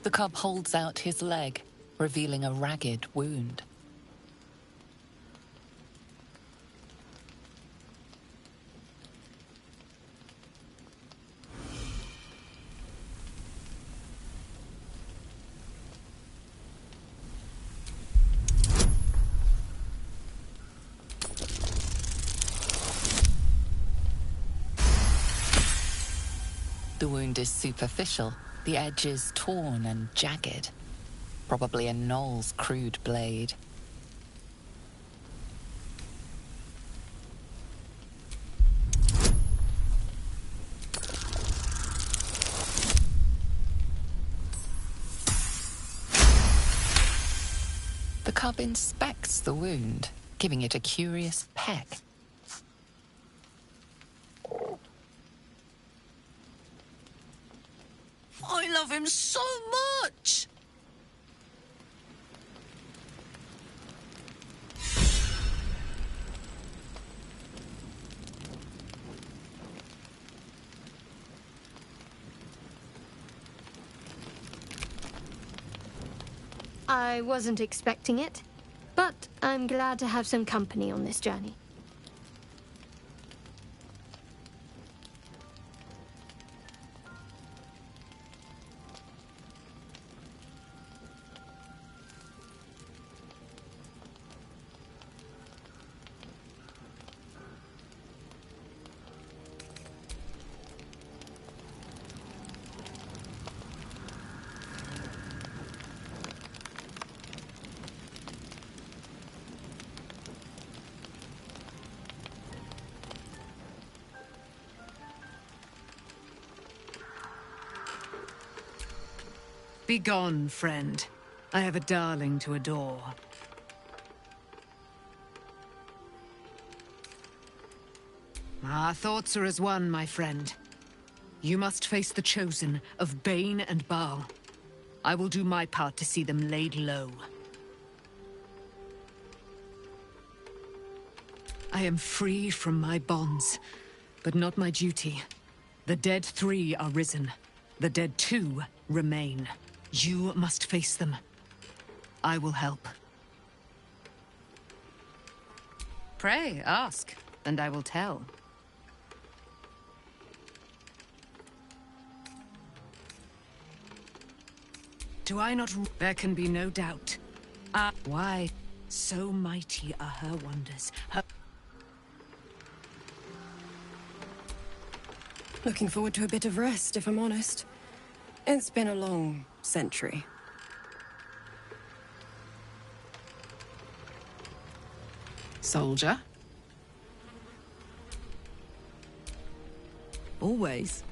The cub holds out his leg, revealing a ragged wound. The wound is superficial, the edge is torn and jagged. Probably a gnoll's crude blade. The cub inspects the wound, giving it a curious peck. I love him so much! I wasn't expecting it, but I'm glad to have some company on this journey. Begone, friend. I have a darling to adore. Our thoughts are as one, my friend. You must face the chosen of Bane and Baal. I will do my part to see them laid low. I am free from my bonds, but not my duty. The dead 3 are risen. The dead 2 remain. You must face them. I will help. Pray, ask, and I will tell. Do I not... There can be no doubt. Why? So mighty are her wonders. Looking forward to a bit of rest, if I'm honest. It's been a long century. Soldier? Always.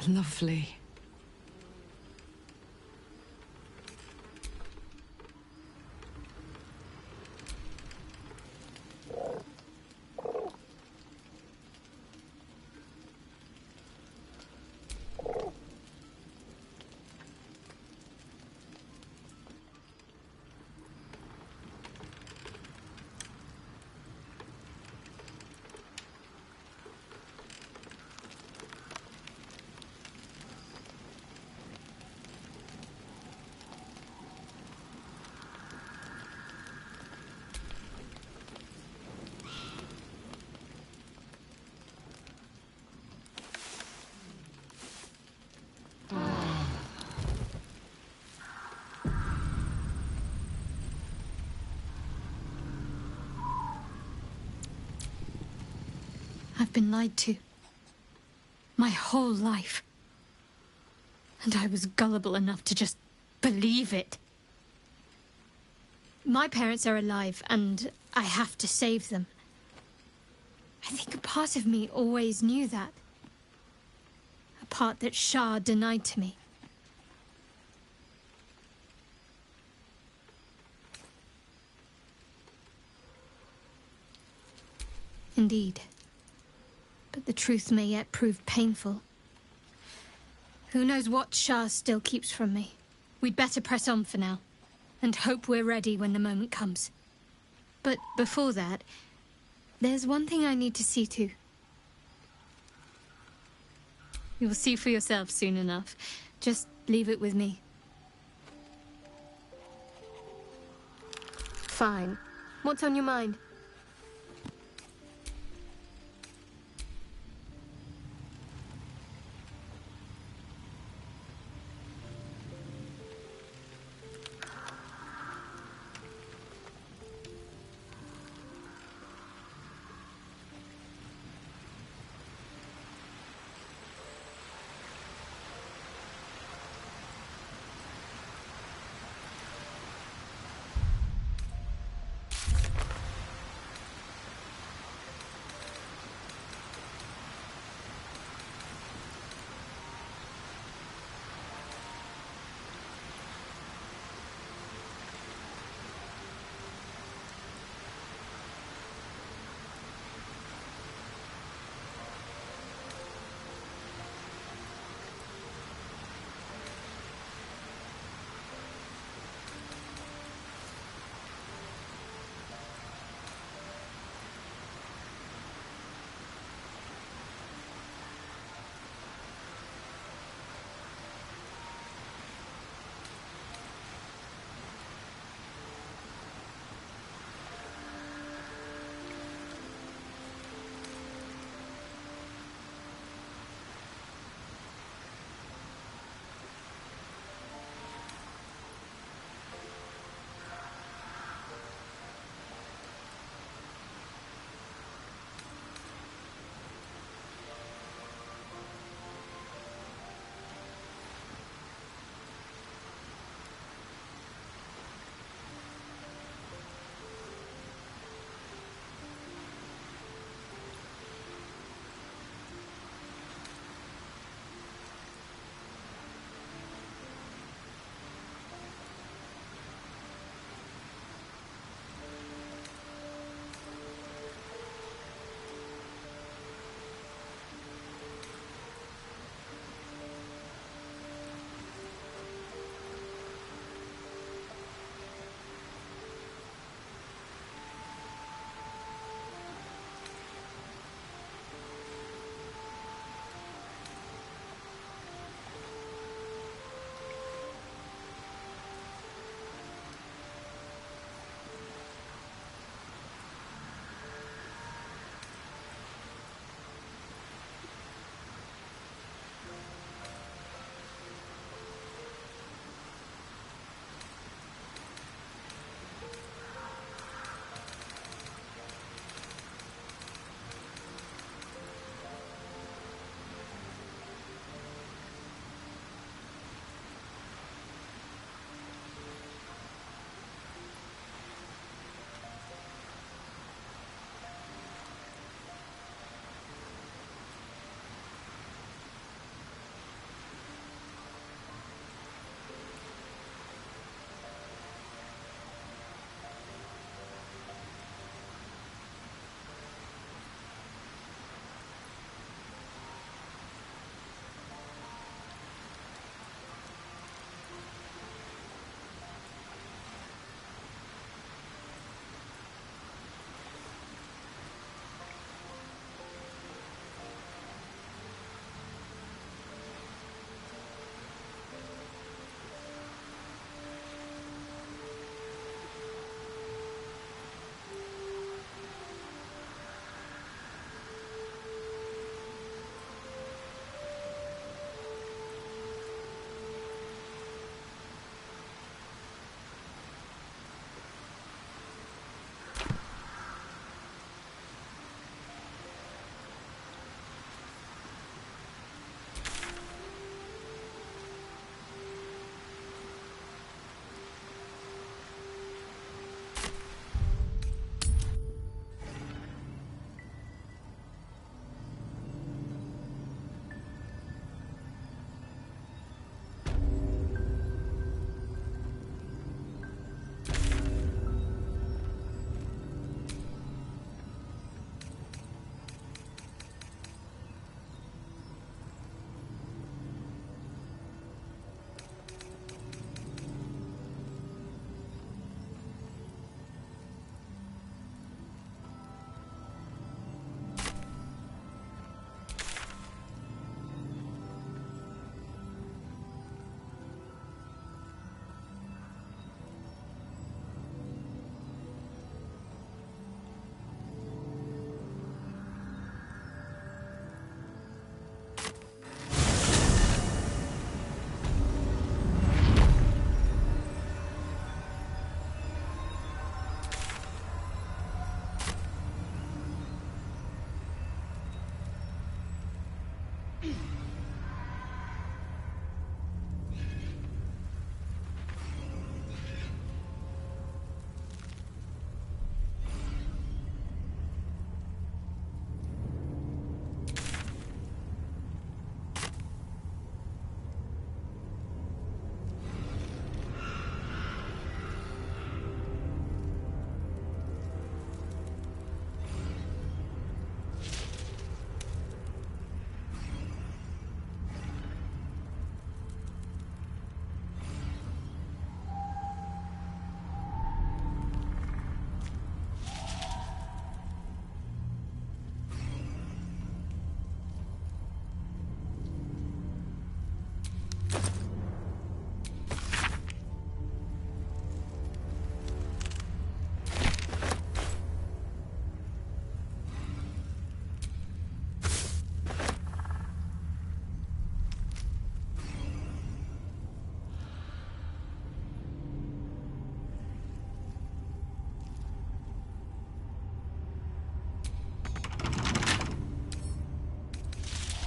Lovely. I've been lied to. My whole life. And I was gullible enough to just believe it. My parents are alive, and I have to save them. I think a part of me always knew that. A part that Shah denied to me. Indeed. But the truth may yet prove painful. Who knows what Shah still keeps from me? We'd better press on for now, and hope we're ready when the moment comes. But before that, there's one thing I need to see to. You'll see for yourself soon enough. Just leave it with me. Fine. What's on your mind?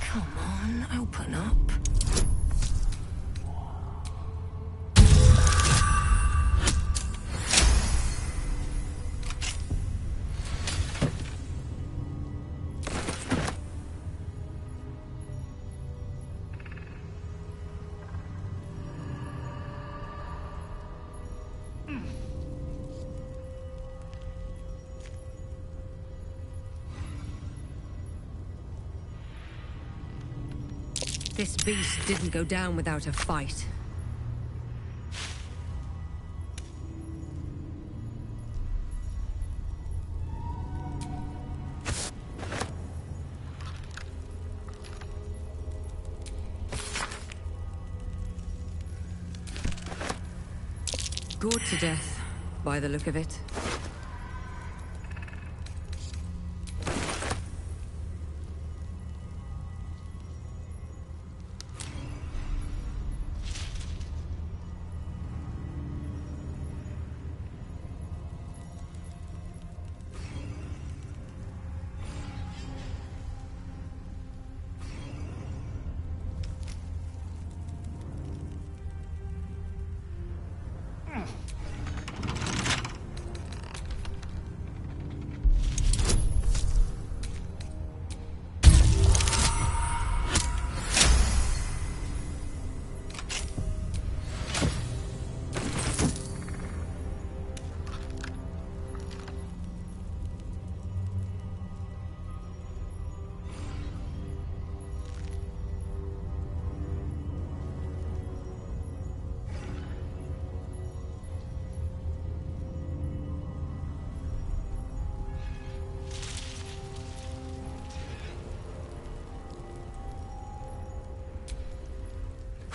Come on, open up. This beast didn't go down without a fight. Gored to death, by the look of it.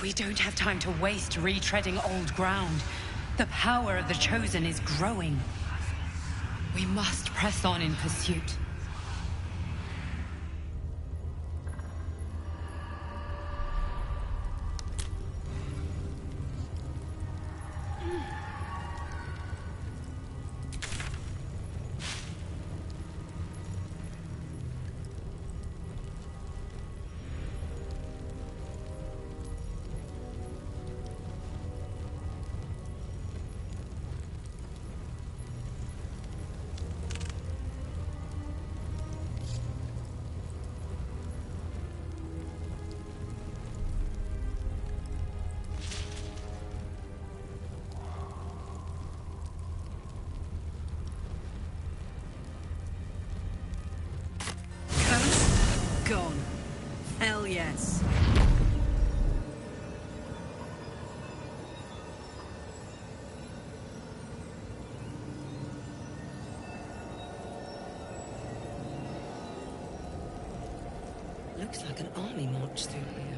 We don't have time to waste retreading old ground. The power of the Chosen is growing. We must press on in pursuit. Gone. Hell yes. Looks like an army marched through here.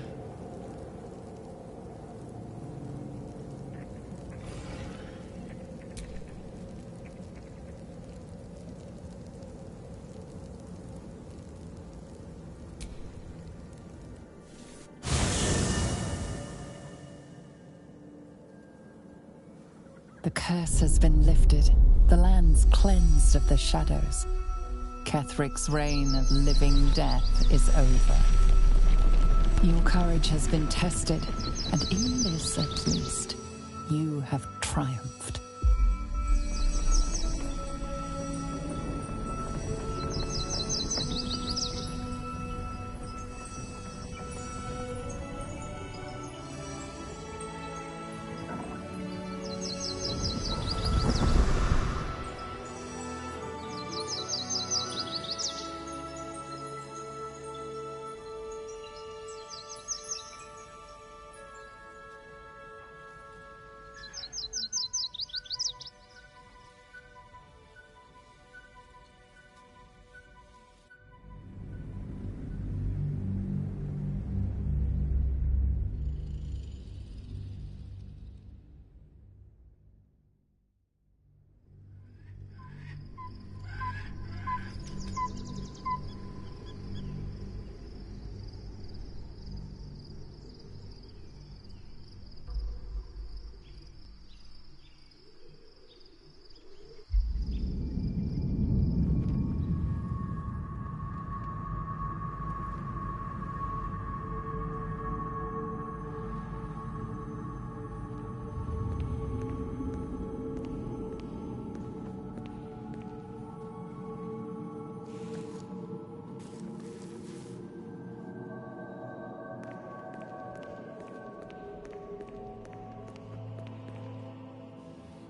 The curse has been lifted. The land's cleansed of the shadows. Kethric's reign of living death is over. Your courage has been tested, and in this at least, you have triumphed.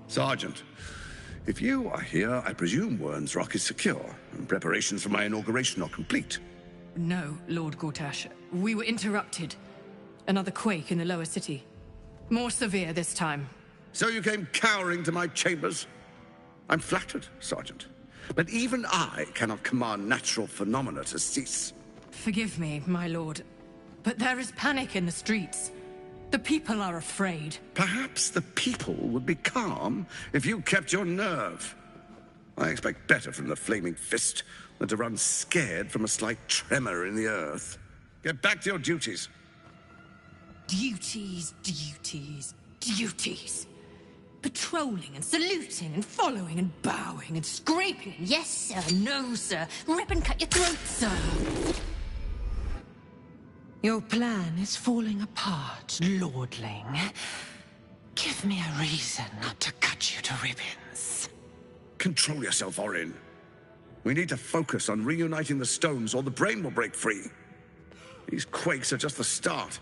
Sergeant, if you are here, I presume Wern's Rock is secure, and preparations for my inauguration are complete. No, Lord Gortash. We were interrupted. Another quake in the lower city. More severe this time. So you came cowering to my chambers? I'm flattered, Sergeant. But even I cannot command natural phenomena to cease. Forgive me, my lord, but there is panic in the streets. The people are afraid. Perhaps the people would be calm if you kept your nerve. I expect better from the Flaming Fist than to run scared from a slight tremor in the earth. Get back to your duties. Duties, duties, duties. Patrolling and saluting and following and bowing and scraping and yes sir, no sir, rip and cut your throat, sir. Your plan is falling apart, lordling. Give me a reason not to cut you to ribbons. Control yourself, Orin. We need to focus on reuniting the stones or the brain will break free. These quakes are just the start.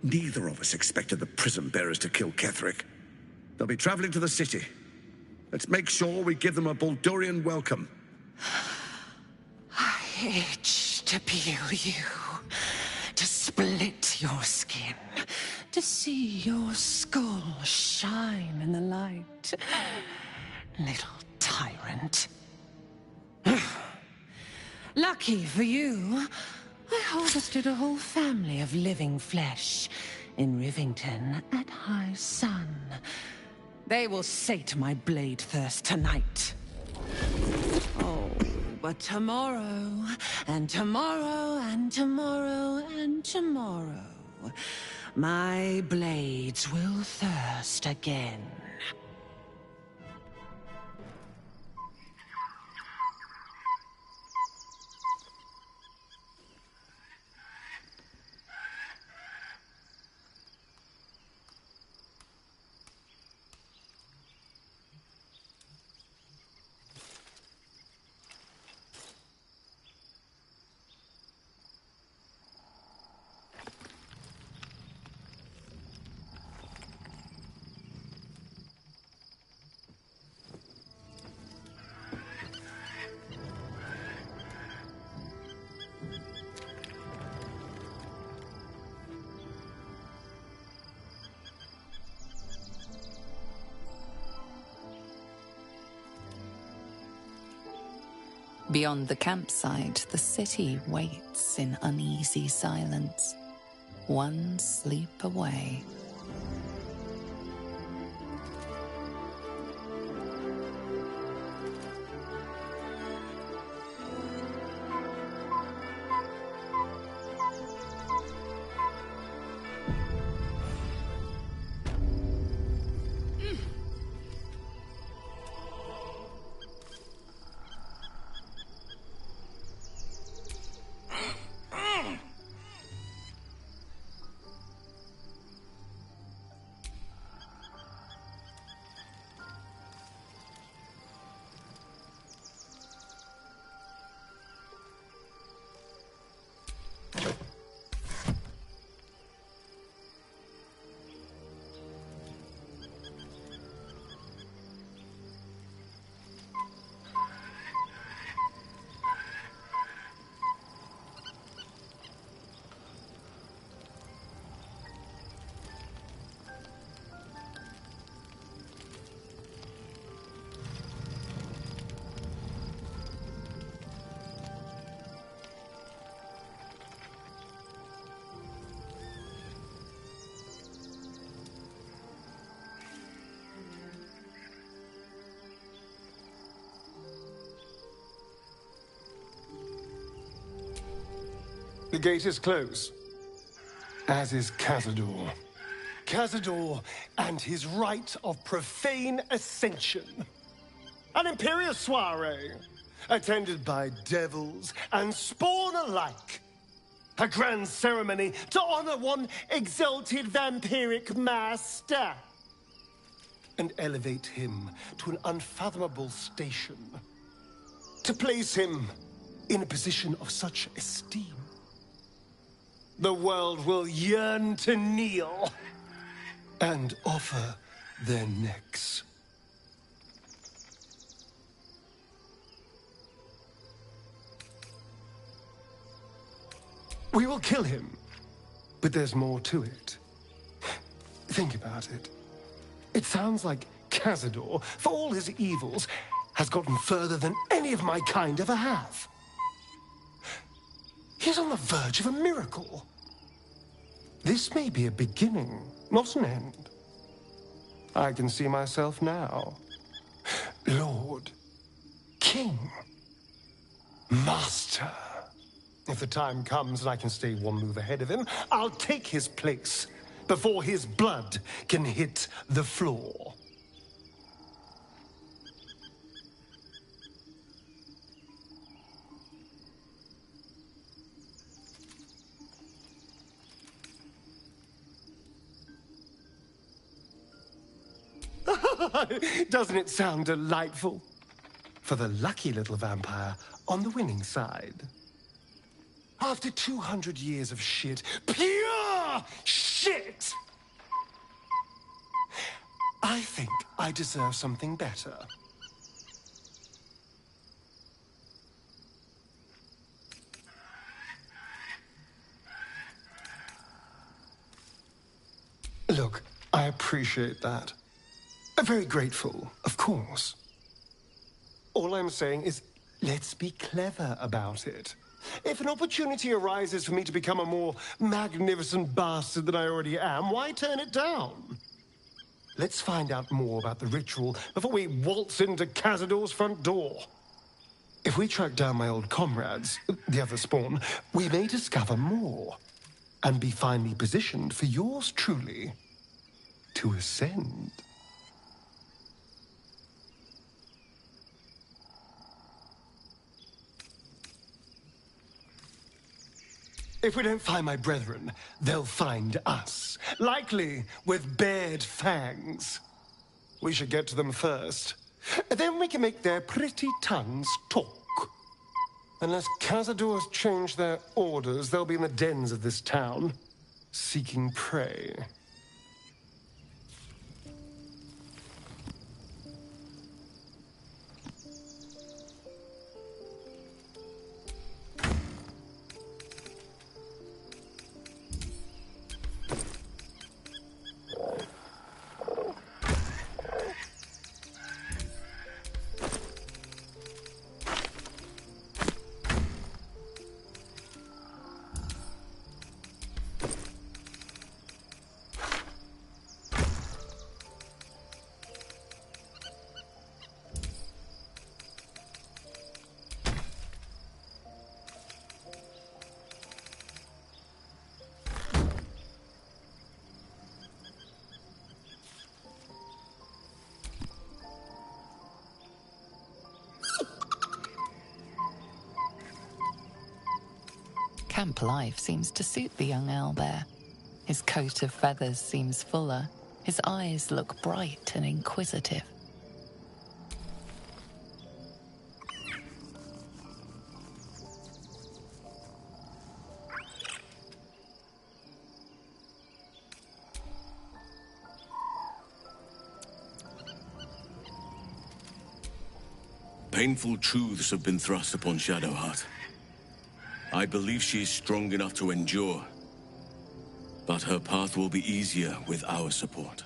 Neither of us expected the prism bearers to kill Ketheric. They'll be traveling to the city. Let's make sure we give them a Baldurian welcome. I itch to peel you, to split your skin, to see your skull shine in the light. Little tyrant. Lucky for you, I harvested a whole family of living flesh in Rivington at high sun. They will sate my blade thirst tonight. Oh, but tomorrow, and tomorrow, and tomorrow, and tomorrow, my blades will thirst again. Beyond the campsite, the city waits in uneasy silence, one sleep away. The gate is closed, as is Cazador. Cazador and his rite of profane ascension. An imperial soiree, attended by devils and spawn alike. A grand ceremony to honor one exalted vampiric master. And elevate him to an unfathomable station. To place him in a position of such esteem. The world will yearn to kneel and offer their necks. We will kill him, but there's more to it. Think about it. It sounds like Cazador, for all his evils, has gotten further than any of my kind ever have. He's on the verge of a miracle. This may be a beginning, not an end. I can see myself now. Lord, King, Master. If the time comes and I can stay one move ahead of him, I'll take his place before his blood can hit the floor. Doesn't it sound delightful? For the lucky little vampire on the winning side. After 200 years of shit, pure shit! I think I deserve something better. Look, I appreciate that. I'm very grateful, of course. All I'm saying is, let's be clever about it. If an opportunity arises for me to become a more magnificent bastard than I already am, why turn it down? Let's find out more about the ritual before we waltz into Cazador's front door. If we track down my old comrades, the other spawn, we may discover more and be finally positioned for yours truly to ascend. If we don't find my brethren, they'll find us. Likely with bared fangs. We should get to them first. Then we can make their pretty tongues talk. Unless Cazador's changed their orders, they'll be in the dens of this town, seeking prey. Camp life seems to suit the young owlbear. His coat of feathers seems fuller. His eyes look bright and inquisitive. painful truths have been thrust upon Shadowheart. I believe she is strong enough to endure, but her path will be easier with our support.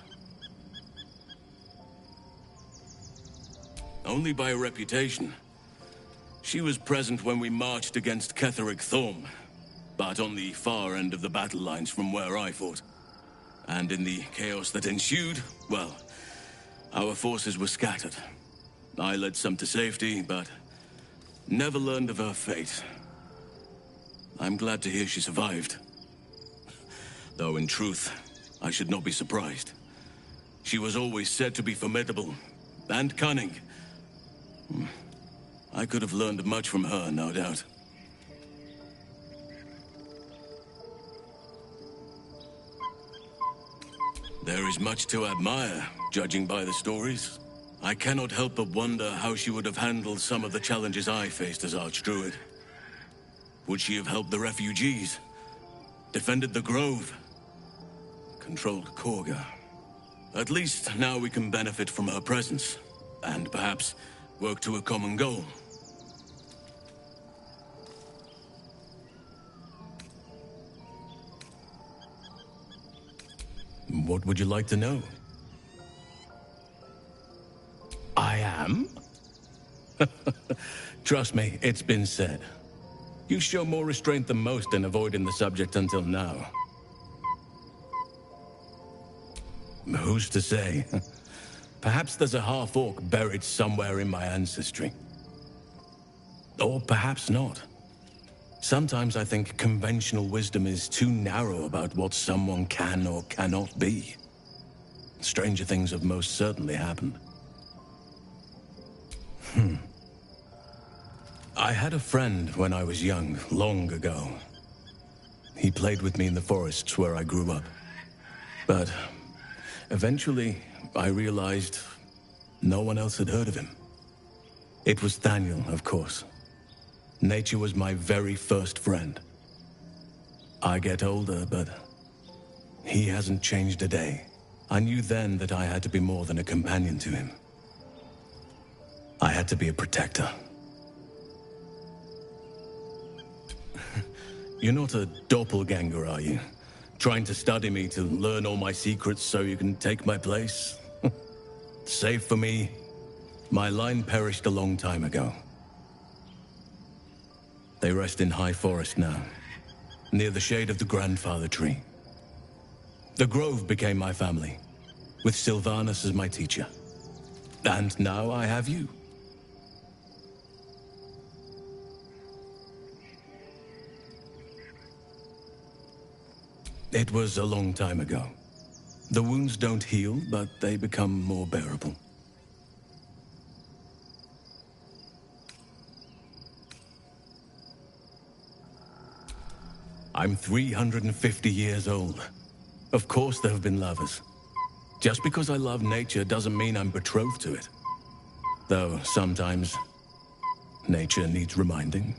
Only by reputation. She was present when we marched against Ketheric Thorm, but on the far end of the battle lines from where I fought. And in the chaos that ensued, well, our forces were scattered. I led some to safety, but never learned of her fate. I'm glad to hear she survived. Though in truth, I should not be surprised. She was always said to be formidable and cunning. I could have learned much from her, no doubt. There is much to admire, judging by the stories. I cannot help but wonder how she would have handled some of the challenges I faced as Archdruid. Would she have helped the refugees? Defended the Grove? Controlled Korga? At least now we can benefit from her presence, and perhaps work to a common goal. What would you like to know? I am? Trust me, it's been said. You show more restraint than most in avoiding the subject until now. Who's to say? Perhaps there's a half-orc buried somewhere in my ancestry. Or perhaps not. Sometimes I think conventional wisdom is too narrow about what someone can or cannot be. Stranger things have most certainly happened. I had a friend when I was young, long ago. He played with me in the forests where I grew up. But eventually, I realized no one else had heard of him. It was Thaniel, of course. Nature was my very first friend. I get older, but he hasn't changed a day. I knew then that I had to be more than a companion to him. I had to be a protector. You're not a doppelganger, are you? Trying to study me to learn all my secrets so you can take my place? Save for me, my line perished a long time ago. They rest in High Forest now, near the shade of the grandfather tree. The Grove became my family, with Sylvanas as my teacher. And now I have you. It was a long time ago. The wounds don't heal, but they become more bearable. I'm 350 years old. Of course there have been lovers. Just because I love nature doesn't mean I'm betrothed to it. Though sometimes, nature needs reminding.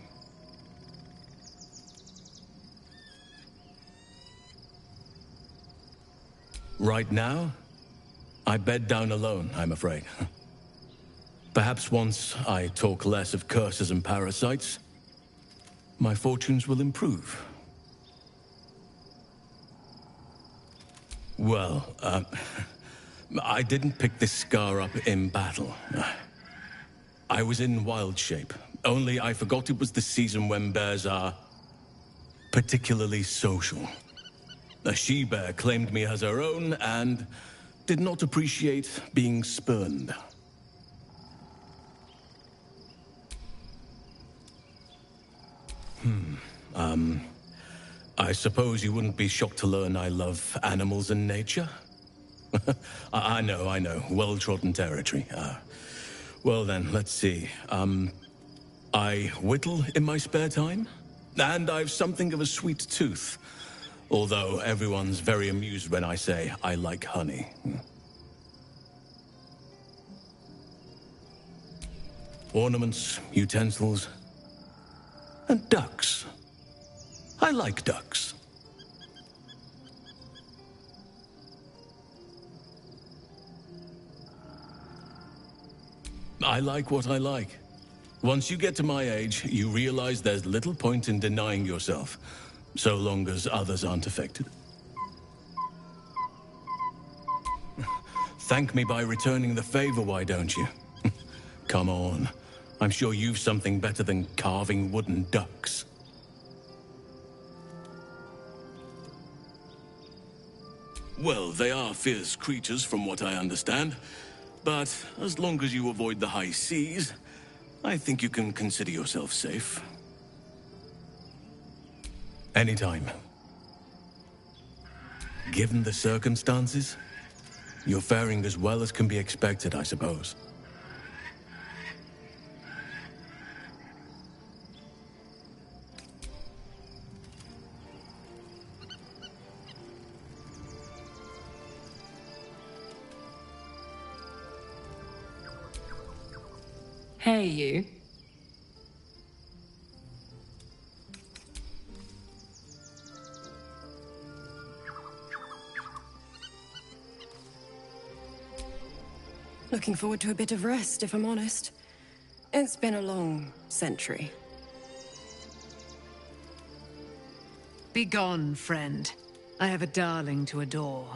Right now, I bed down alone, I'm afraid. Perhaps once I talk less of curses and parasites, my fortunes will improve. Well, I didn't pick this scar up in battle. I was in wild shape, only I forgot it was the season when bears are particularly social. A she-bear claimed me as her own and did not appreciate being spurned. I suppose you wouldn't be shocked to learn I love animals and nature? I know. Well-trodden territory. Well then, let's see. I whittle in my spare time, and I've something of a sweet tooth. Although everyone's very amused when I say I like honey. Ornaments, utensils, and ducks. I like ducks. I like what I like. Once you get to my age, you realize there's little point in denying yourself, so long as others aren't affected. Thank me by returning the favor, why don't you? Come on. I'm sure you've something better than carving wooden ducks. Well, they are fierce creatures from what I understand. But as long as you avoid the high seas, I think you can consider yourself safe. Anytime. Given the circumstances, you're faring as well as can be expected, I suppose. Hey, you. Looking forward to a bit of rest, if I'm honest. It's been a long century. Begone, friend. I have a darling to adore.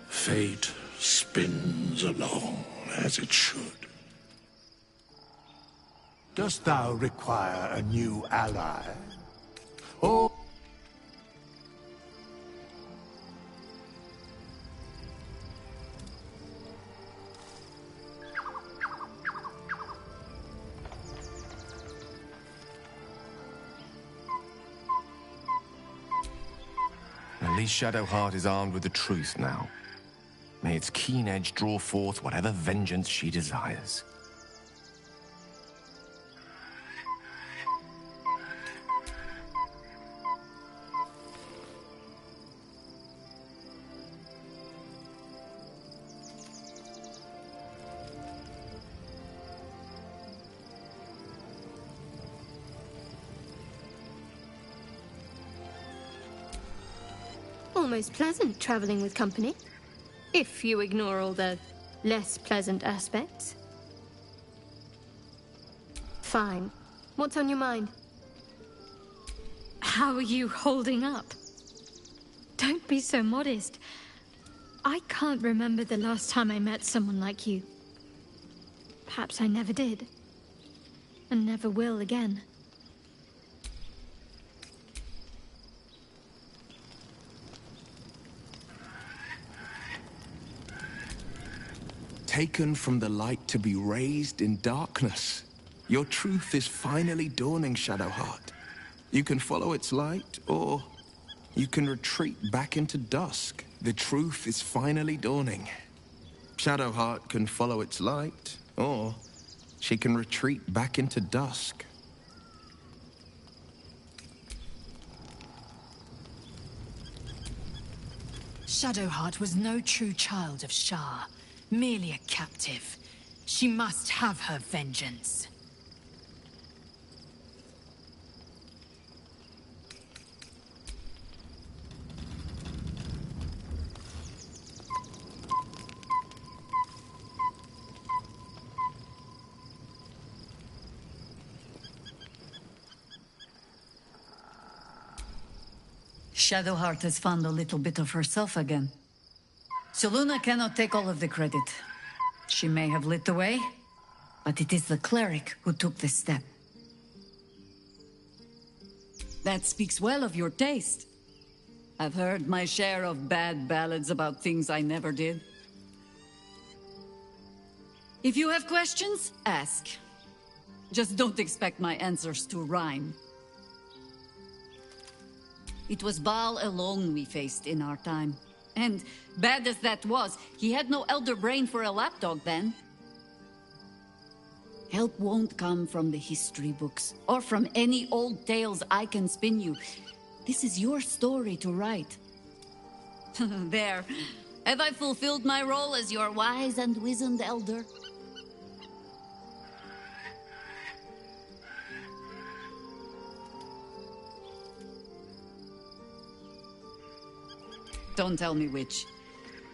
Fate spins along as it should. Dost thou require a new ally? Or... At least Shadowheart is armed with the truth now. May its keen edge draw forth whatever vengeance she desires. Almost pleasant traveling with company. If you ignore all the less pleasant aspects. Fine. What's on your mind? How are you holding up? Don't be so modest. I can't remember the last time I met someone like you. Perhaps I never did. And never will again. Taken from the light to be raised in darkness. Your truth is finally dawning, Shadowheart. You can follow its light, or you can retreat back into dusk. The truth is finally dawning. Shadowheart can follow its light, or she can retreat back into dusk. Shadowheart was no true child of Shah. Merely a captive. She must have her vengeance. Shadowheart has found a little bit of herself again. Soluna cannot take all of the credit. She may have lit the way, but it is the cleric who took this step. That speaks well of your taste. I've heard my share of bad ballads about things I never did. If you have questions, ask. Just don't expect my answers to rhyme. It was Baal alone we faced in our time. And, bad as that was, he had no elder brain for a lapdog then. Help won't come from the history books, or from any old tales I can spin you. This is your story to write. There. Have I fulfilled my role as your wise and wizened elder? Don't tell me which.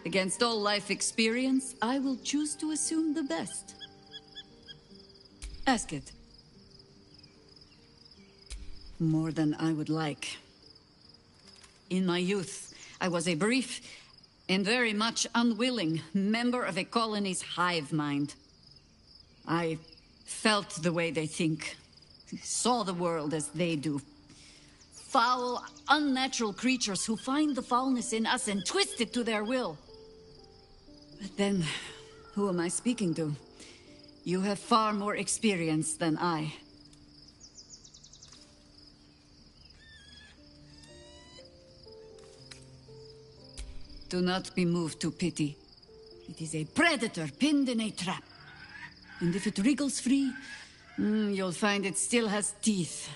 Against all life experience, I will choose to assume the best. Ask it. More than I would like. In my youth, I was a brief and very much unwilling member of a colony's hive mind. I felt the way they think, saw the world as they do. Foul, unnatural creatures who find the foulness in us and twist it to their will. But then, who am I speaking to? You have far more experience than I. Do not be moved to pity. It is a predator pinned in a trap. And if it wriggles free, you'll find it still has teeth.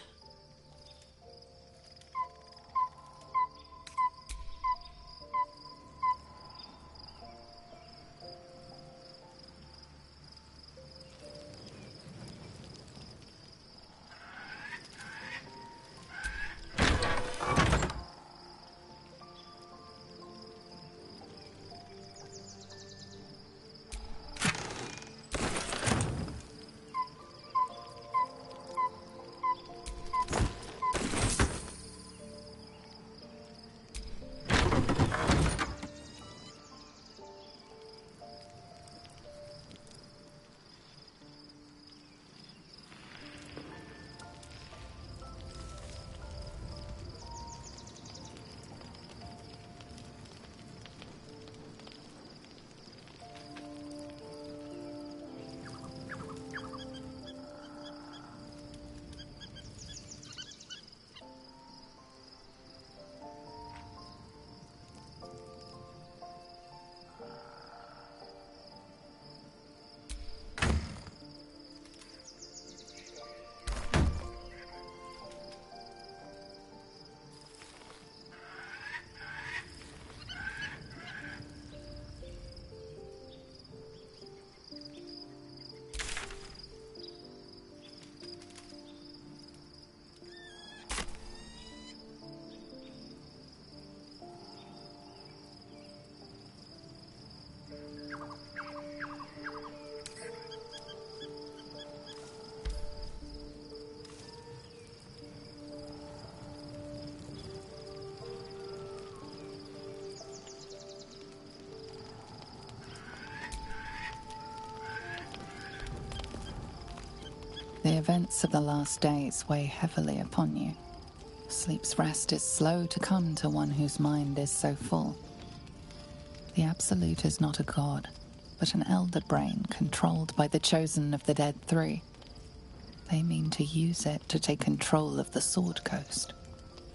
The events of the last days weigh heavily upon you. Sleep's rest is slow to come to one whose mind is so full. The Absolute is not a god, but an elder brain controlled by the chosen of the Dead Three. They mean to use it to take control of the Sword Coast.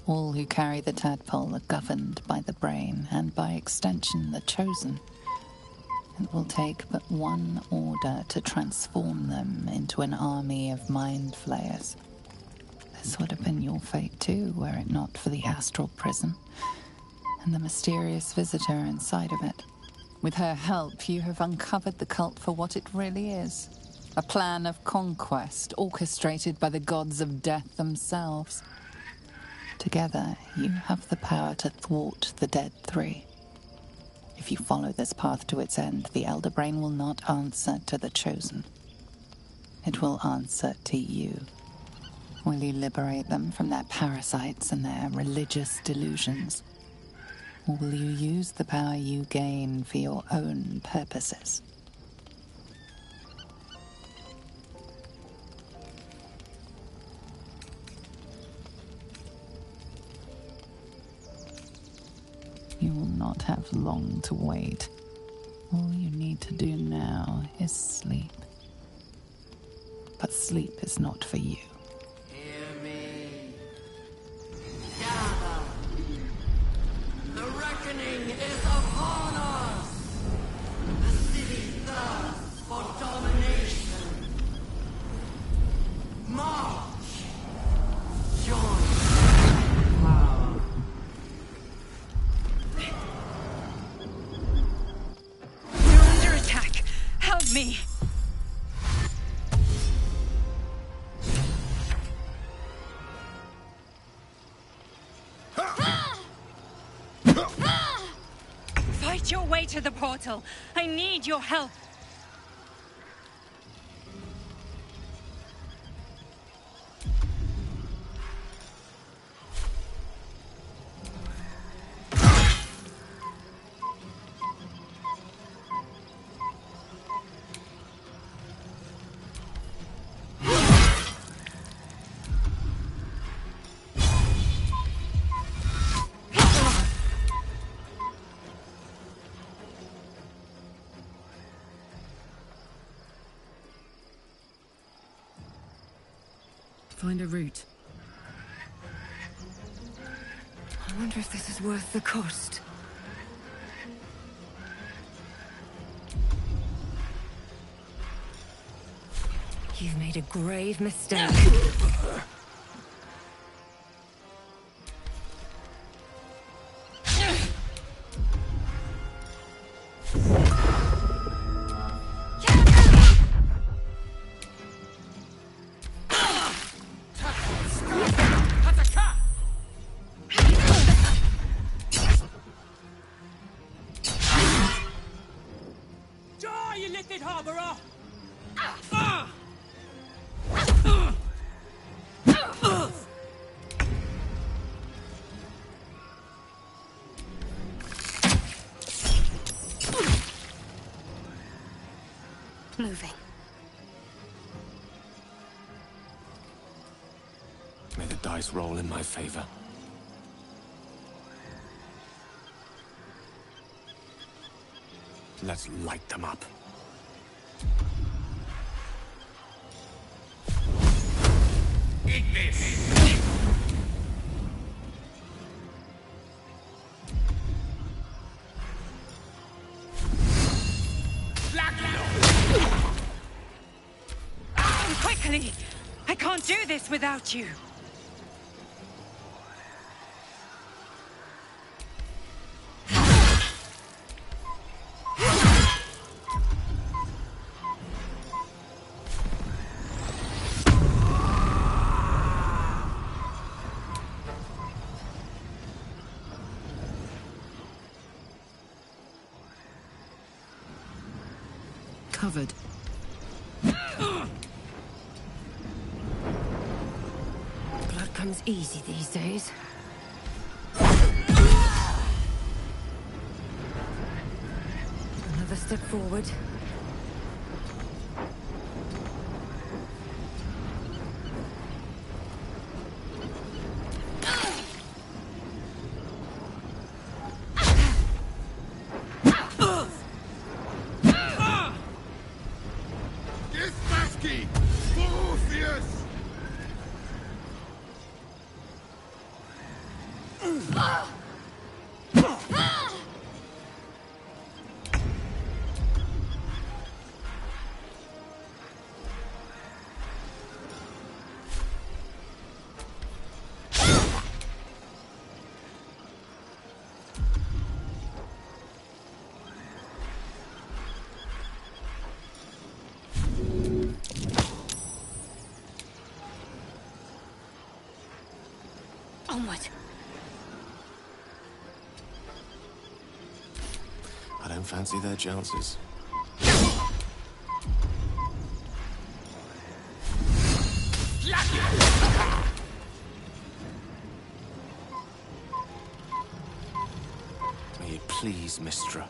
All who carry the tadpole are governed by the brain, and by extension the chosen. It will take but one order to transform them into an army of mind flayers. This would have been your fate too, were it not for the astral prison and the mysterious visitor inside of it. With her help, you have uncovered the cult for what it really is. A plan of conquest orchestrated by the gods of death themselves. Together, you have the power to thwart the Dead Three. If you follow this path to its end, the Elder Brain will not answer to the Chosen. It will answer to you. Will you liberate them from their parasites and their religious delusions? Or will you use the power you gain for your own purposes? You will not have long to wait. All you need to do now is sleep. But sleep is not for you. Hear me. Gather. The reckoning is upon us. The city thirsts for domination. March. Join. Power. your way to the portal. I need your help. Find a route. I wonder if this is worth the cost. You've made a grave mistake. Moving. May the dice roll in my favor. Let's light them up. Eat this! Quickly! I can't do this without you. Covered. Blood comes easy these days. Another step forward. Onward. I don't fancy their chances. May it please, Mistra.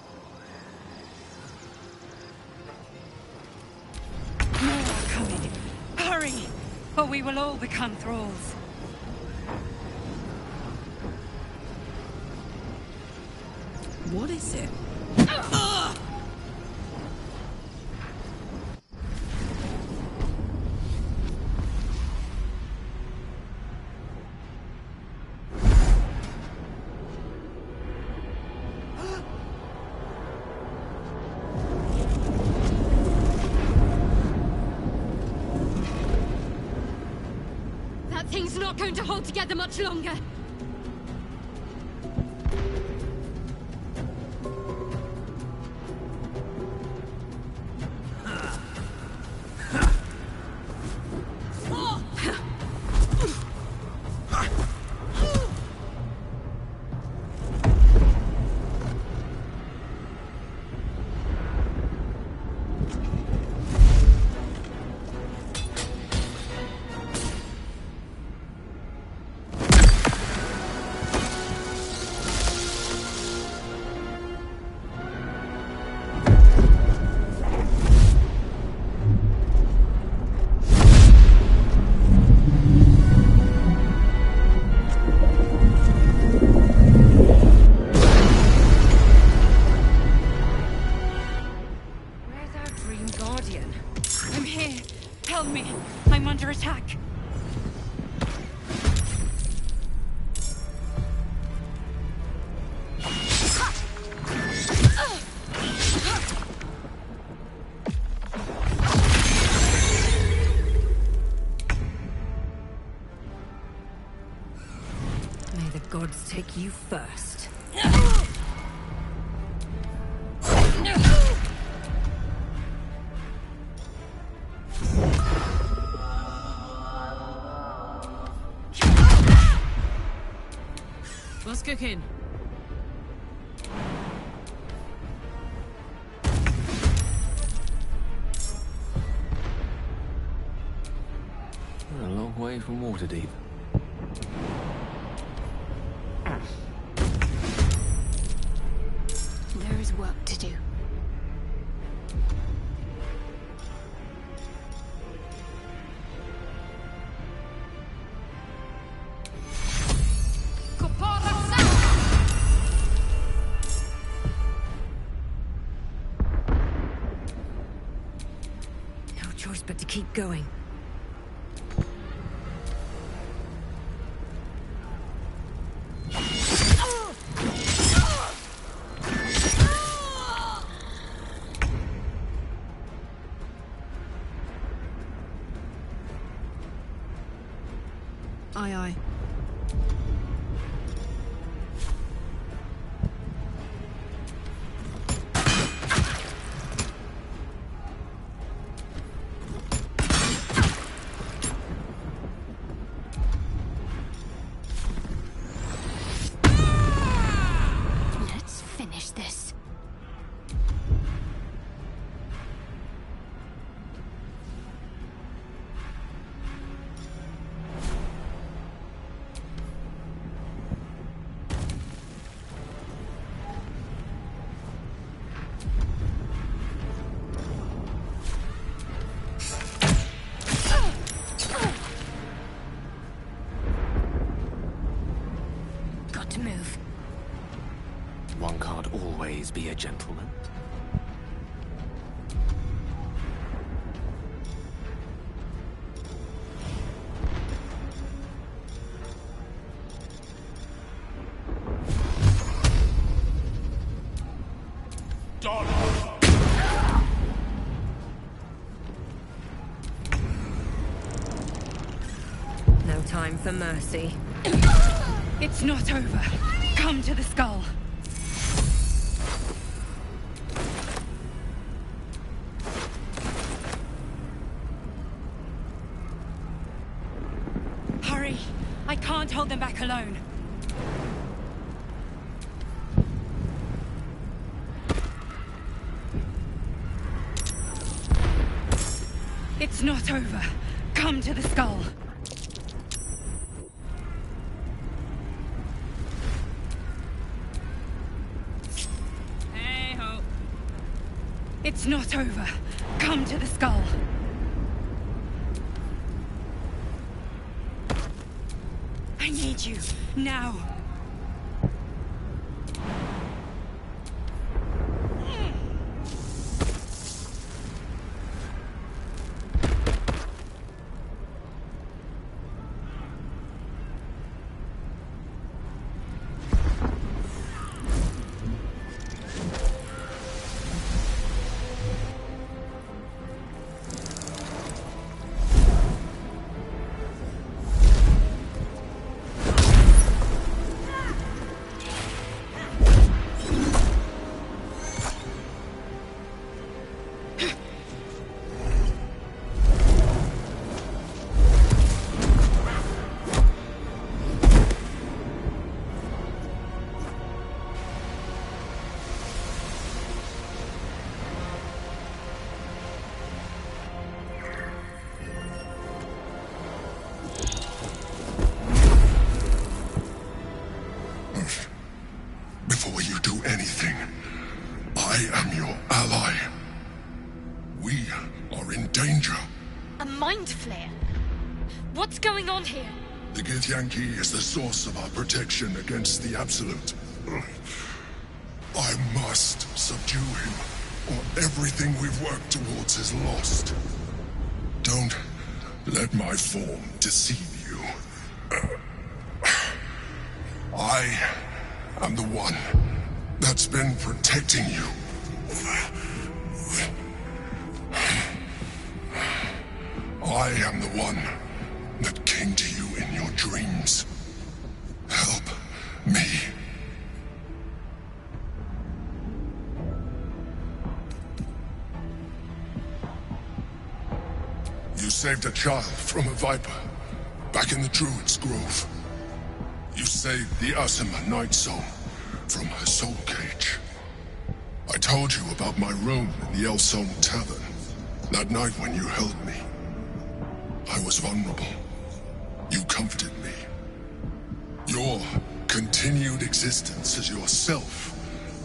More are coming. Hurry, or we will all become thralls. What is it? That thing's not going to hold together much longer. Help me! I'm under attack! May the gods take you first. What's cooking? We're a long way from Waterdeep. There is work to do. No choice but to keep going. Aye, aye. Let's finish this. Got to move. One can't always be a gentleman. No time for mercy. It's not over. Come to the skull. Hurry! I can't hold them back alone. It's not over. Come to the skull. Hey-ho. It's not over. Come to the skull. I need you, now. Before you do anything, I am your ally. We are in danger. A mind flare? What's going on here? The Githyanki is the source of our protection against the Absolute. I must subdue him, or everything we've worked towards is lost. Don't let my form deceive you. I am the one that's been protecting you. I am the one that came to you in your dreams. Help me. You saved a child from a viper back in the Druid's Grove. You saved the Asima Night Soul from her soul cage. I told you about my room in the Elsong Tavern that night when you held me. I was vulnerable. You comforted me. Your continued existence as yourself,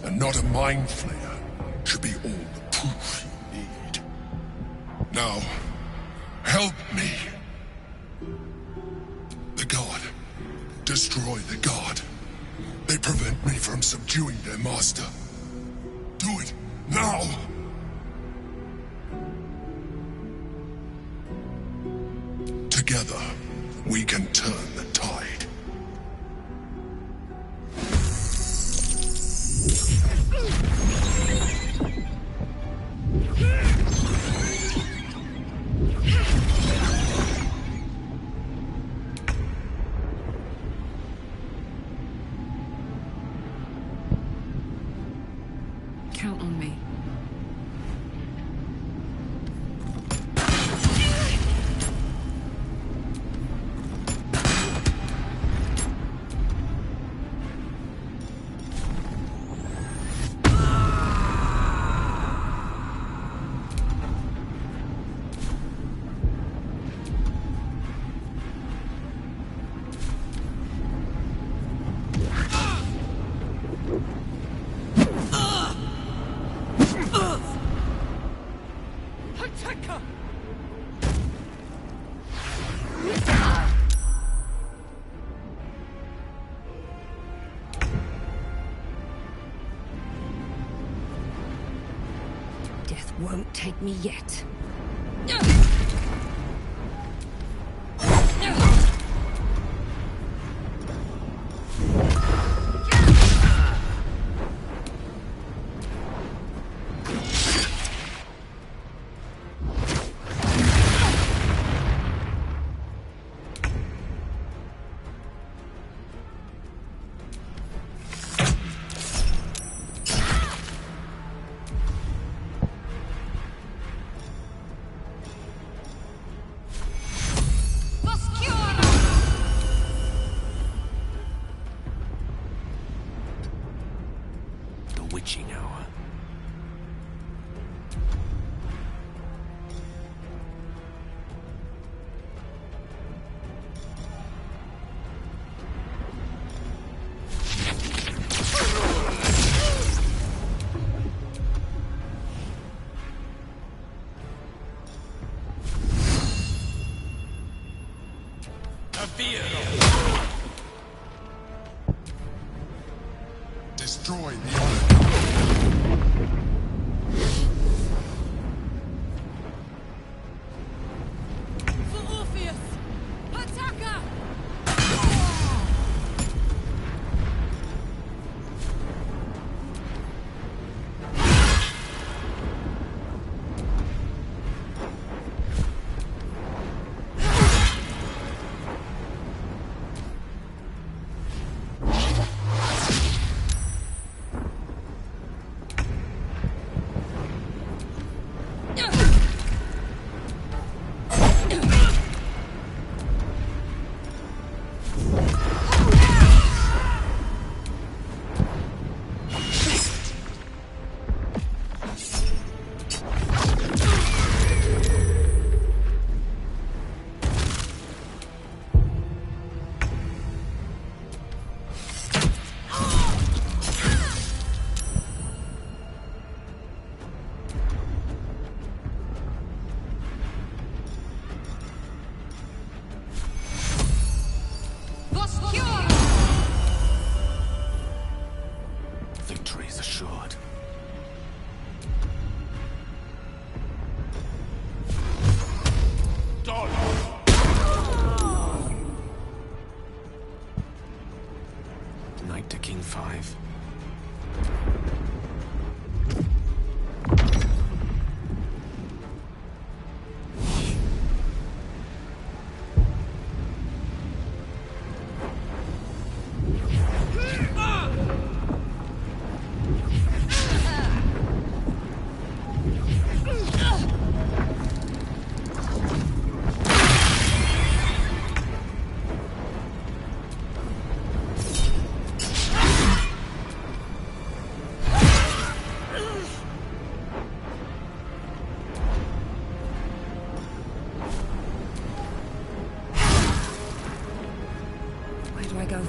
and not a mind flayer, should be all the proof you need. Now, help me. The God. Destroy the God. They prevent me from subduing their master. Do it now! Together, we can turn the tide. Count on me. Death won't take me yet. Witching hour. Destroy the order. For Orpheus! Attacker!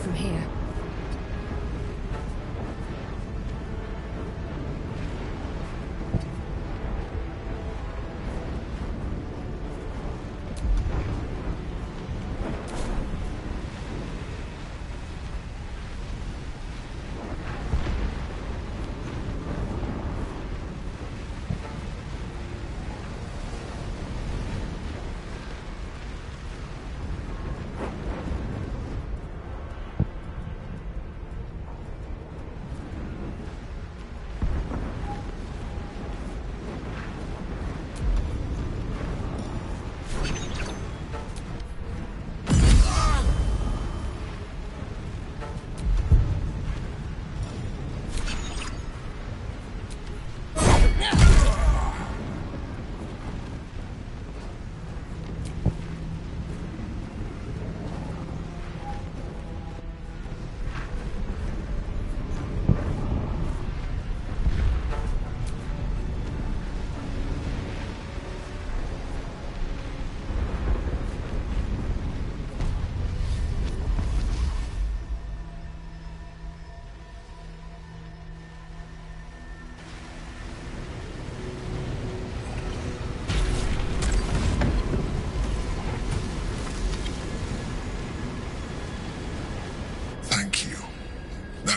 from here.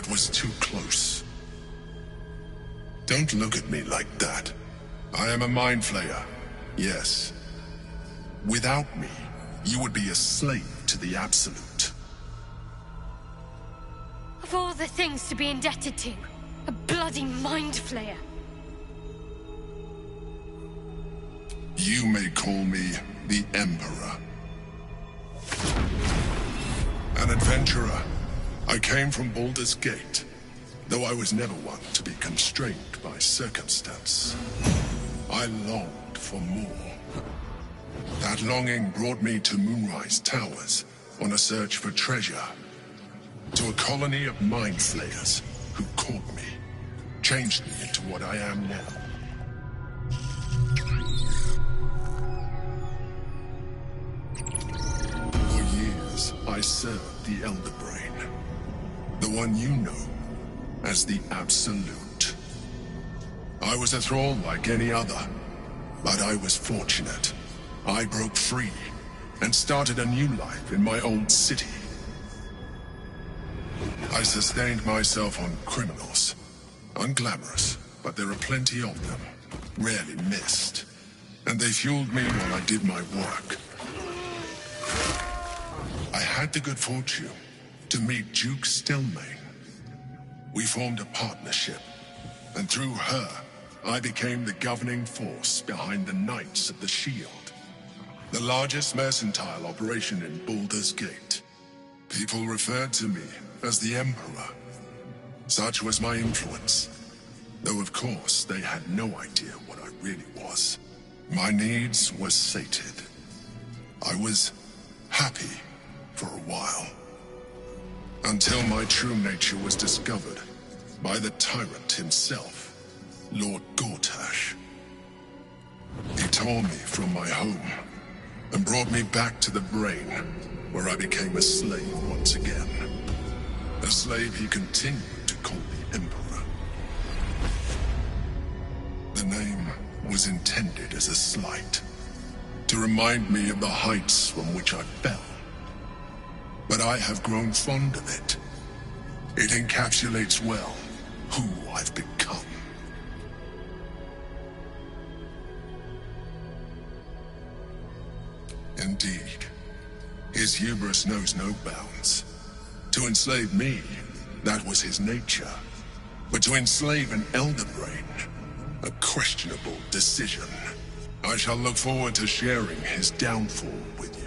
Was too close. Don't look at me like that. I am a mind flayer, yes. Without me, you would be a slave to the Absolute. Of all the things to be indebted to, a bloody mind flayer. You may call me the Emperor. An adventurer. I came from Baldurs Gate, though I was never one to be constrained by circumstance. I longed for more. That longing brought me to Moonrise Towers on a search for treasure. To a colony of mind flayers who caught me, changed me into what I am now. For years, I served the Elder Brain. The one you know as the Absolute. I was a thrall like any other, but I was fortunate. I broke free and started a new life in my old city. I sustained myself on criminals. Unglamorous, but there are plenty of them, rarely missed. And they fueled me while I did my work. I had the good fortune to meet Duke Stelmane. We formed a partnership, and through her, I became the governing force behind the Knights of the Shield, the largest mercantile operation in Baldurs Gate. People referred to me as the Emperor. Such was my influence, though of course they had no idea what I really was. My needs were sated. I was happy for a while. Until my true nature was discovered by the tyrant himself, Lord Gortash. He tore me from my home and brought me back to the Brain, where I became a slave once again. A slave he continued to call the Emperor. The name was intended as a slight, to remind me of the heights from which I fell. But I have grown fond of it. It encapsulates well who I've become. Indeed, his hubris knows no bounds. To enslave me, that was his nature. But to enslave an Elder Brain, a questionable decision. I shall look forward to sharing his downfall with you.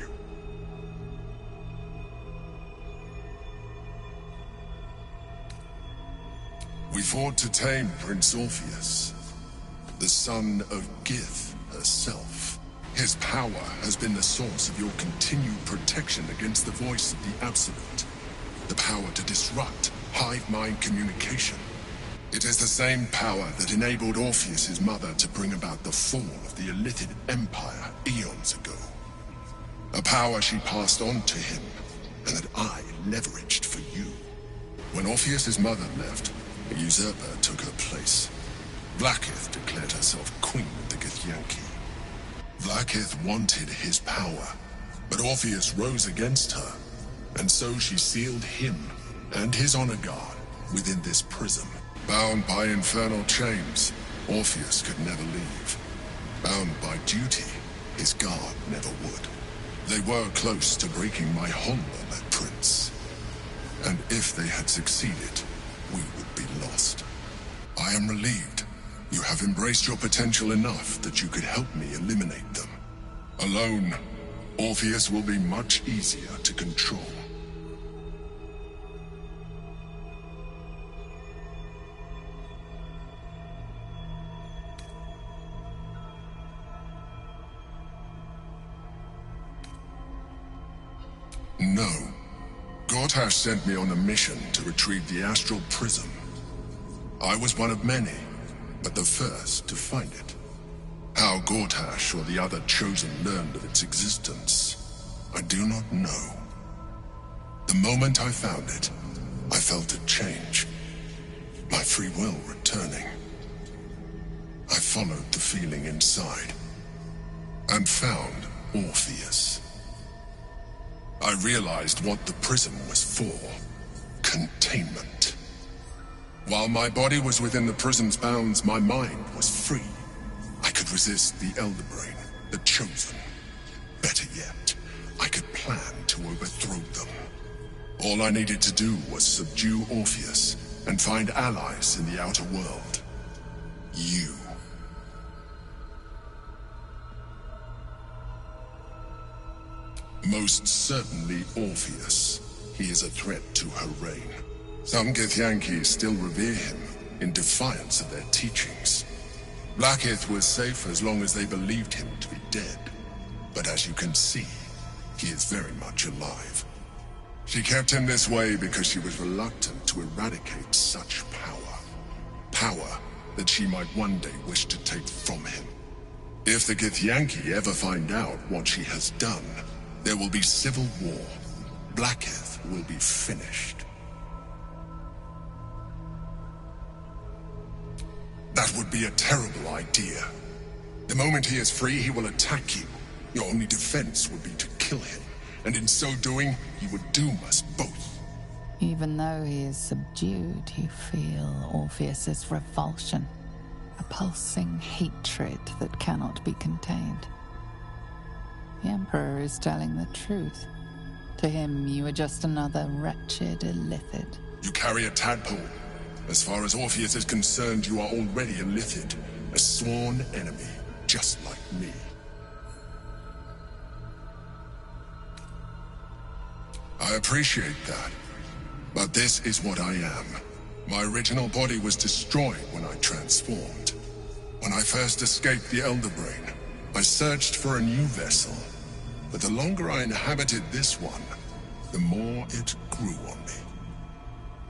We fought to tame Prince Orpheus, the son of Gith herself. His power has been the source of your continued protection against the voice of the Absolute. The power to disrupt hive mind communication. It is the same power that enabled Orpheus's mother to bring about the fall of the Illithid Empire eons ago. A power she passed on to him, and that I leveraged for you. When Orpheus's mother left, a usurper took her place. Vlaakith declared herself queen of the Githyanki. Vlaakith wanted his power, but Orpheus rose against her, and so she sealed him and his honor guard within this prison. Bound by infernal chains, Orpheus could never leave. Bound by duty, his guard never would. They were close to breaking my hold on that prince. And if they had succeeded, we would be lost. I am relieved. You have embraced your potential enough that you could help me eliminate them. Alone, Orpheus will be much easier to control. No. Gortash sent me on a mission to retrieve the astral prism. I was one of many, but the first to find it. How Gortash or the other Chosen learned of its existence, I do not know. The moment I found it, I felt a change. My free will returning. I followed the feeling inside, and found Orpheus. I realized what the prism was for. Containment. While my body was within the prism's bounds, my mind was free. I could resist the Elder Brain, the Chosen. Better yet, I could plan to overthrow them. All I needed to do was subdue Orpheus and find allies in the outer world. You. Most certainly Orpheus. He is a threat to her reign. Some Githyanki still revere him, in defiance of their teachings. Vlaakith was safe as long as they believed him to be dead. But as you can see, he is very much alive. She kept him this way because she was reluctant to eradicate such power. Power that she might one day wish to take from him. If the Githyanki ever find out what she has done, there will be civil war. Vlaakith will be finished. That would be a terrible idea. The moment he is free, he will attack you. Your only defense would be to kill him, and in so doing, he would doom us both. Even though he is subdued, you feel Orpheus's revulsion, a pulsing hatred that cannot be contained. The Emperor is telling the truth. To him, you are just another wretched illithid. You carry a tadpole. As far as Orpheus is concerned, you are already a illithid, a sworn enemy, just like me. I appreciate that, but this is what I am. My original body was destroyed when I transformed. When I first escaped the Elder Brain, I searched for a new vessel. But the longer I inhabited this one, the more it grew on me.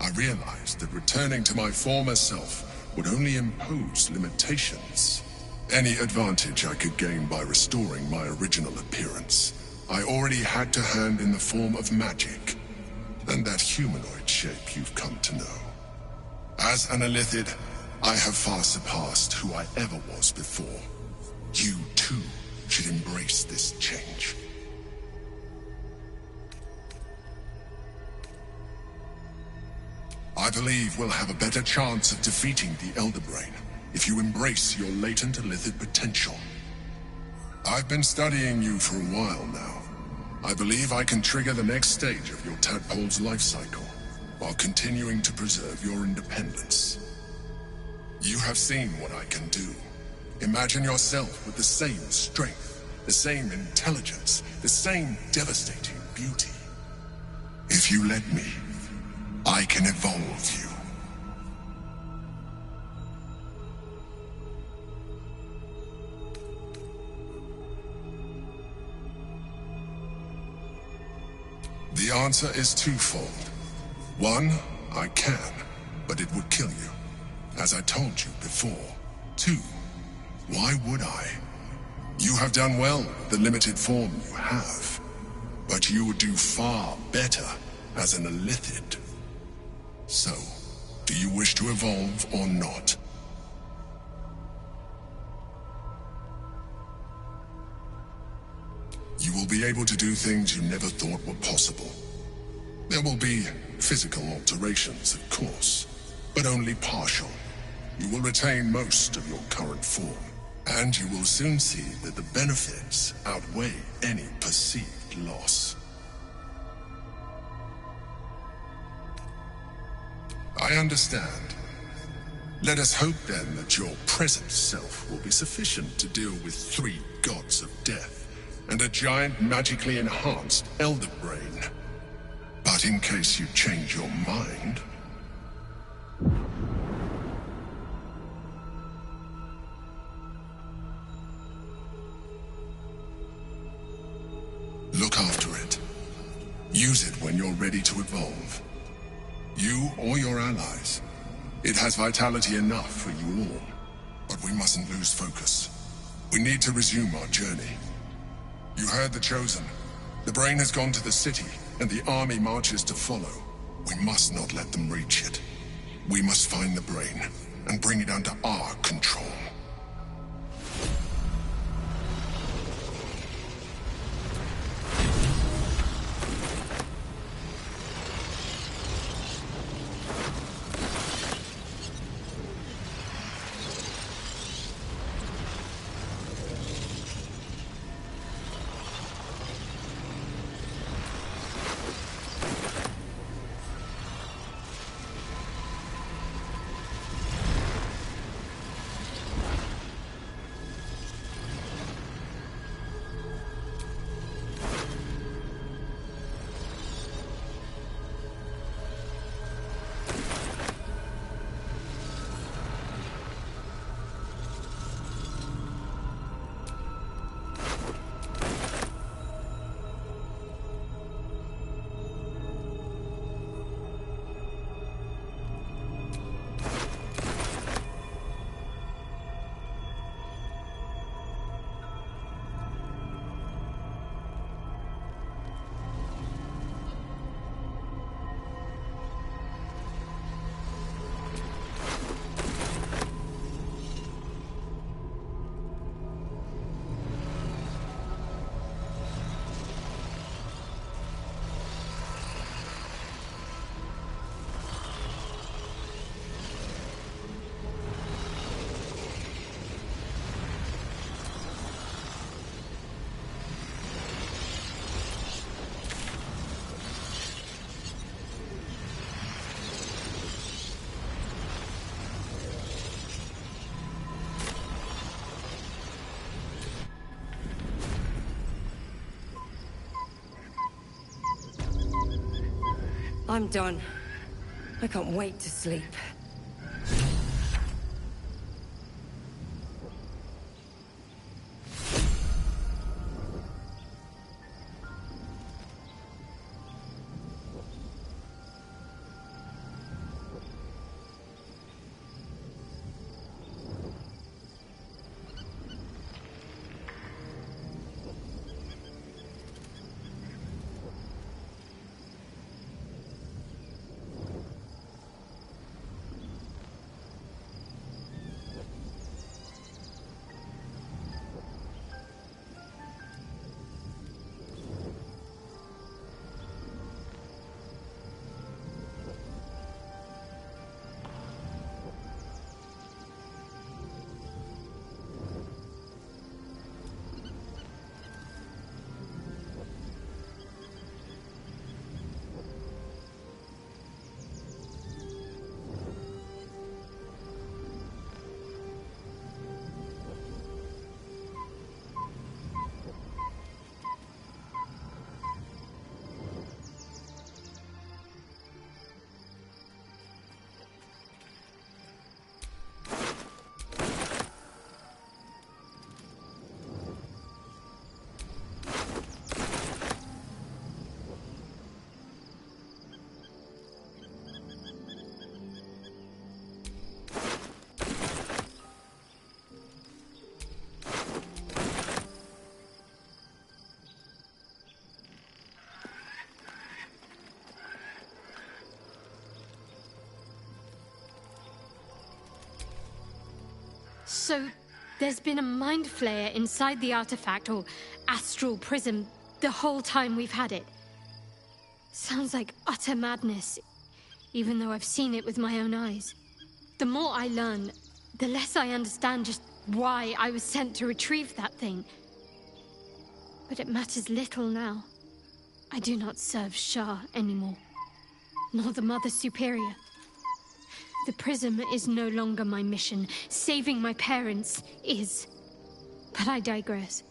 I realized that returning to my former self would only impose limitations. Any advantage I could gain by restoring my original appearance, I already had to hand in the form of magic, and that humanoid shape you've come to know. As an illithid, I have far surpassed who I ever was before. You, too, should embrace this change. I believe we'll have a better chance of defeating the Elder Brain if you embrace your latent illithid potential. I've been studying you for a while now. I believe I can trigger the next stage of your tadpole's life cycle, while continuing to preserve your independence. You have seen what I can do. Imagine yourself with the same strength, the same intelligence, the same devastating beauty. If you let me, I can evolve you. The answer is twofold. One, I can, but it would kill you, as I told you before. Two, why would I? You have done well with the limited form you have, but you would do far better as an illithid. So, do you wish to evolve or not? You will be able to do things you never thought were possible. There will be physical alterations, of course, but only partial. You will retain most of your current form, and you will soon see that the benefits outweigh any perceived loss. I understand. Let us hope then that your present self will be sufficient to deal with 3 gods of death and a giant magically enhanced Elder Brain. But in case you change your mind... look after it. Use it when you're ready to evolve. You or your allies. It has vitality enough for you all. But we mustn't lose focus. We need to resume our journey. You heard the Chosen. The Brain has gone to the city, and the army marches to follow. We must not let them reach it. We must find the Brain, and bring it under our control. I'm done. I can't wait to sleep. So, there's been a mind flayer inside the artifact, or astral prism, the whole time we've had it. Sounds like utter madness, even though I've seen it with my own eyes. The more I learn, the less I understand just why I was sent to retrieve that thing. But it matters little now. I do not serve Shah anymore, nor the Mother Superior. The prism is no longer my mission. Saving my parents is. But I digress.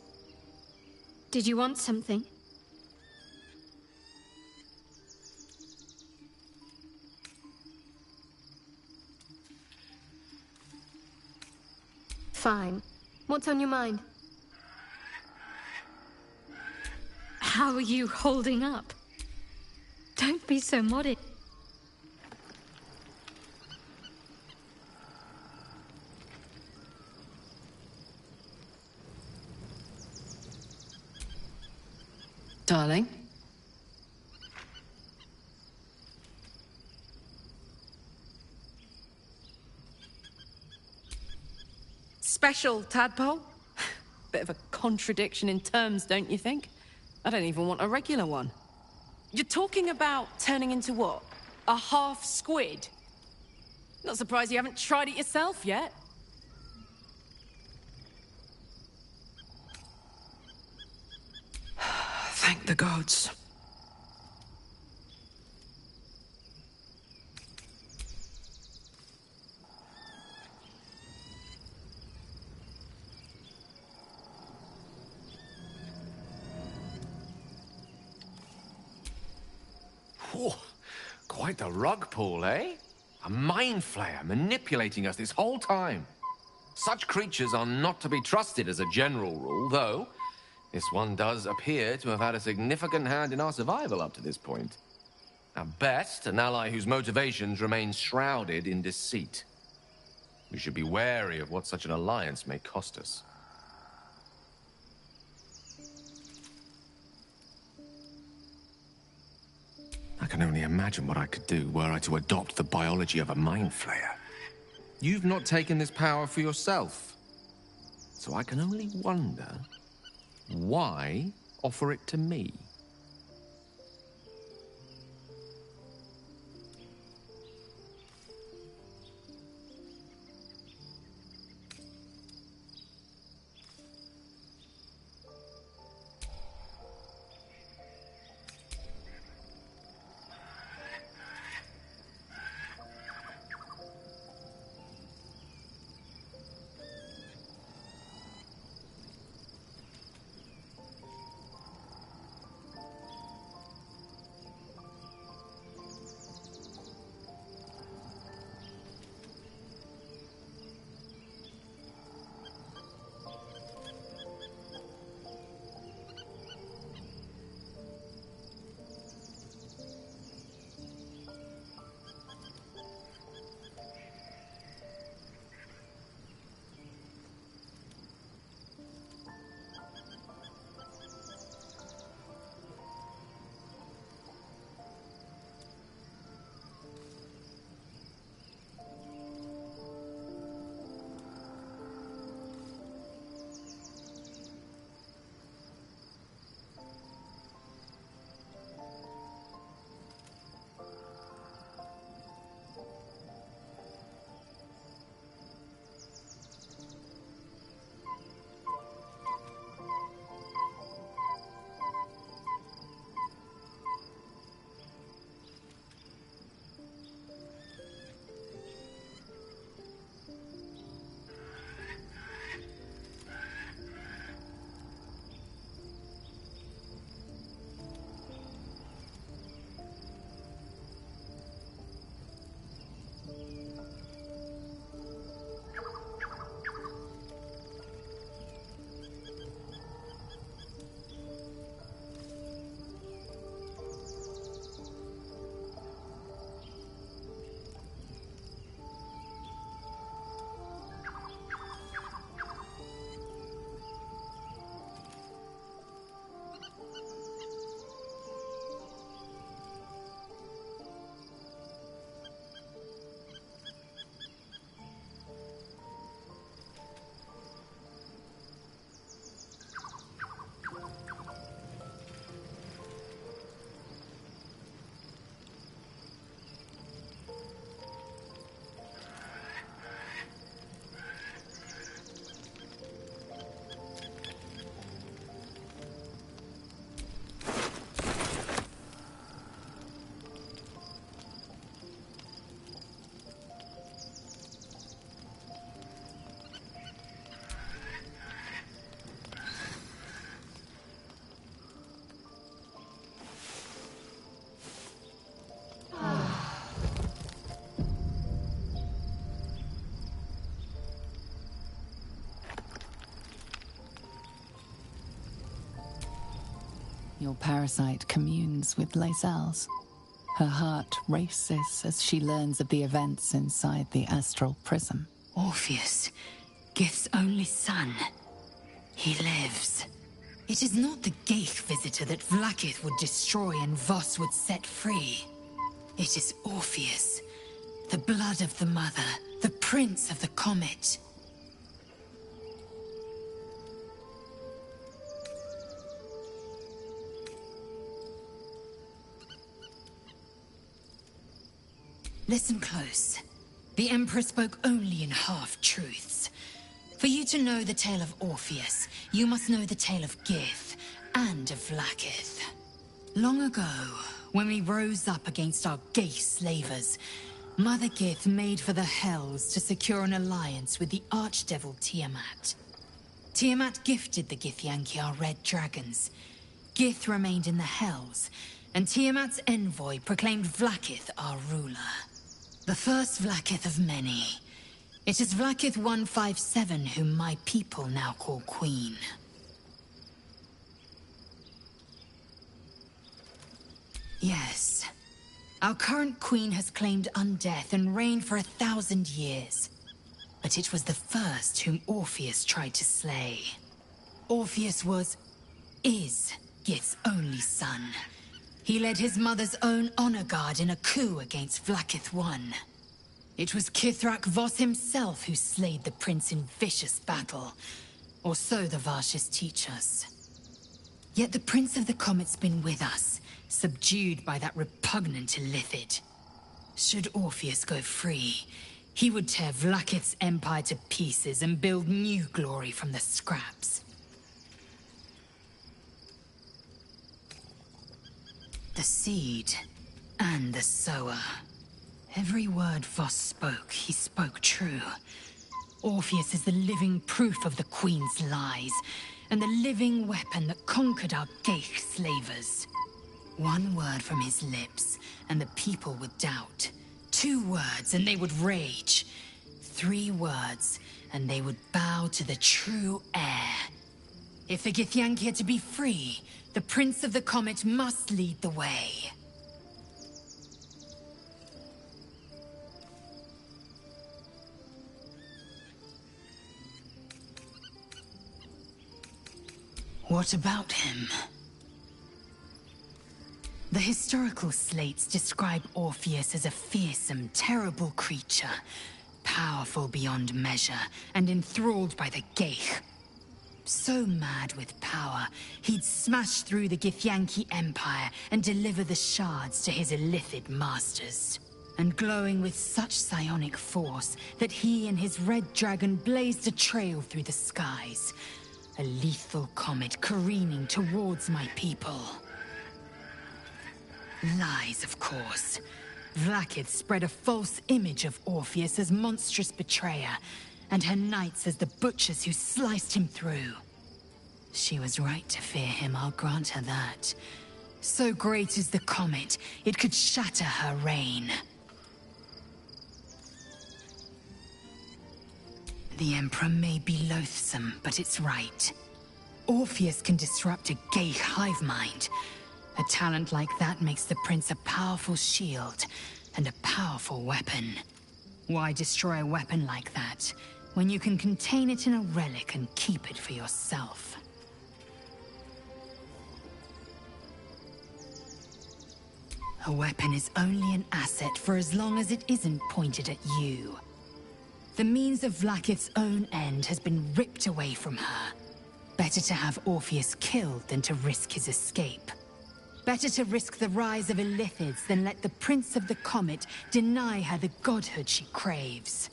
Did you want something? Fine. What's on your mind? How are you holding up? Don't be so modest. Darling? Special, tadpole? Bit of a contradiction in terms, don't you think? I don't even want a regular one. You're talking about turning into what? A half squid? Not surprised you haven't tried it yourself yet. Thank the gods. Whew. Quite the rug pull, eh? A mind flayer manipulating us this whole time. Such creatures are not to be trusted as a general rule, though this one does appear to have had a significant hand in our survival up to this point. At best, an ally whose motivations remain shrouded in deceit. We should be wary of what such an alliance may cost us. I can only imagine what I could do were I to adopt the biology of a mind flayer. You've not taken this power for yourself. So I can only wonder, why offer it to me? Your parasite communes with Lae'zel's. Her heart races as she learns of the events inside the astral prism. Orpheus, Gith's only son. He lives. It is not the Geich visitor that Vlaakith would destroy and Voss would set free. It is Orpheus, the blood of the mother, the prince of the comet. Listen close. The Emperor spoke only in half-truths. For you to know the tale of Orpheus, you must know the tale of Gith and of Vlaakith. Long ago, when we rose up against our Geich slavers, Mother Gith made for the Hells to secure an alliance with the archdevil Tiamat. Tiamat gifted the Githyanki our red dragons. Gith remained in the Hells, and Tiamat's envoy proclaimed Vlaakith our ruler. The first Vlaakith of many. It is Vlaakith 157 whom my people now call Queen. Yes. Our current queen has claimed undeath and reigned for 1,000 years. But it was the first whom Orpheus tried to slay. Orpheus is Gith's only son. He led his mother's own honor guard in a coup against Vlaakith I. It was Kithrak Voss himself who slayed the prince in vicious battle. Or so the Varshas teach us. Yet the Prince of the Comet's been with us, subdued by that repugnant Illithid. Should Orpheus go free, he would tear Vlaakith's empire to pieces and build new glory from the scraps. The seed and the sower. Every word Voss spoke, he spoke true. Orpheus is the living proof of the Queen's lies, and the living weapon that conquered our Geich slavers. One word from his lips, and the people would doubt. 2 words, and they would rage. 3 words, and they would bow to the true heir. If the Githyanki are to be free, the Prince of the Comet must lead the way. What about him? The historical slates describe Orpheus as a fearsome, terrible creature, powerful beyond measure, and enthralled by the Geich. So mad with power, he'd smash through the Githyanki Empire and deliver the shards to his Illithid masters. And glowing with such psionic force that he and his red dragon blazed a trail through the skies. A lethal comet careening towards my people. Lies, of course. Vlaakith spread a false image of Orpheus as monstrous betrayer, and her knights as the butchers who sliced him through. She was right to fear him, I'll grant her that. So great is the comet, it could shatter her reign. The Emperor may be loathsome, but it's right. Orpheus can disrupt a Geich hive mind. A talent like that makes the Prince a powerful shield and a powerful weapon. Why destroy a weapon like that, when you can contain it in a relic and keep it for yourself? A weapon is only an asset for as long as it isn't pointed at you. The means of Vlaakith's own end has been ripped away from her. Better to have Orpheus killed than to risk his escape. Better to risk the rise of Illithids than let the Prince of the Comet deny her the godhood she craves.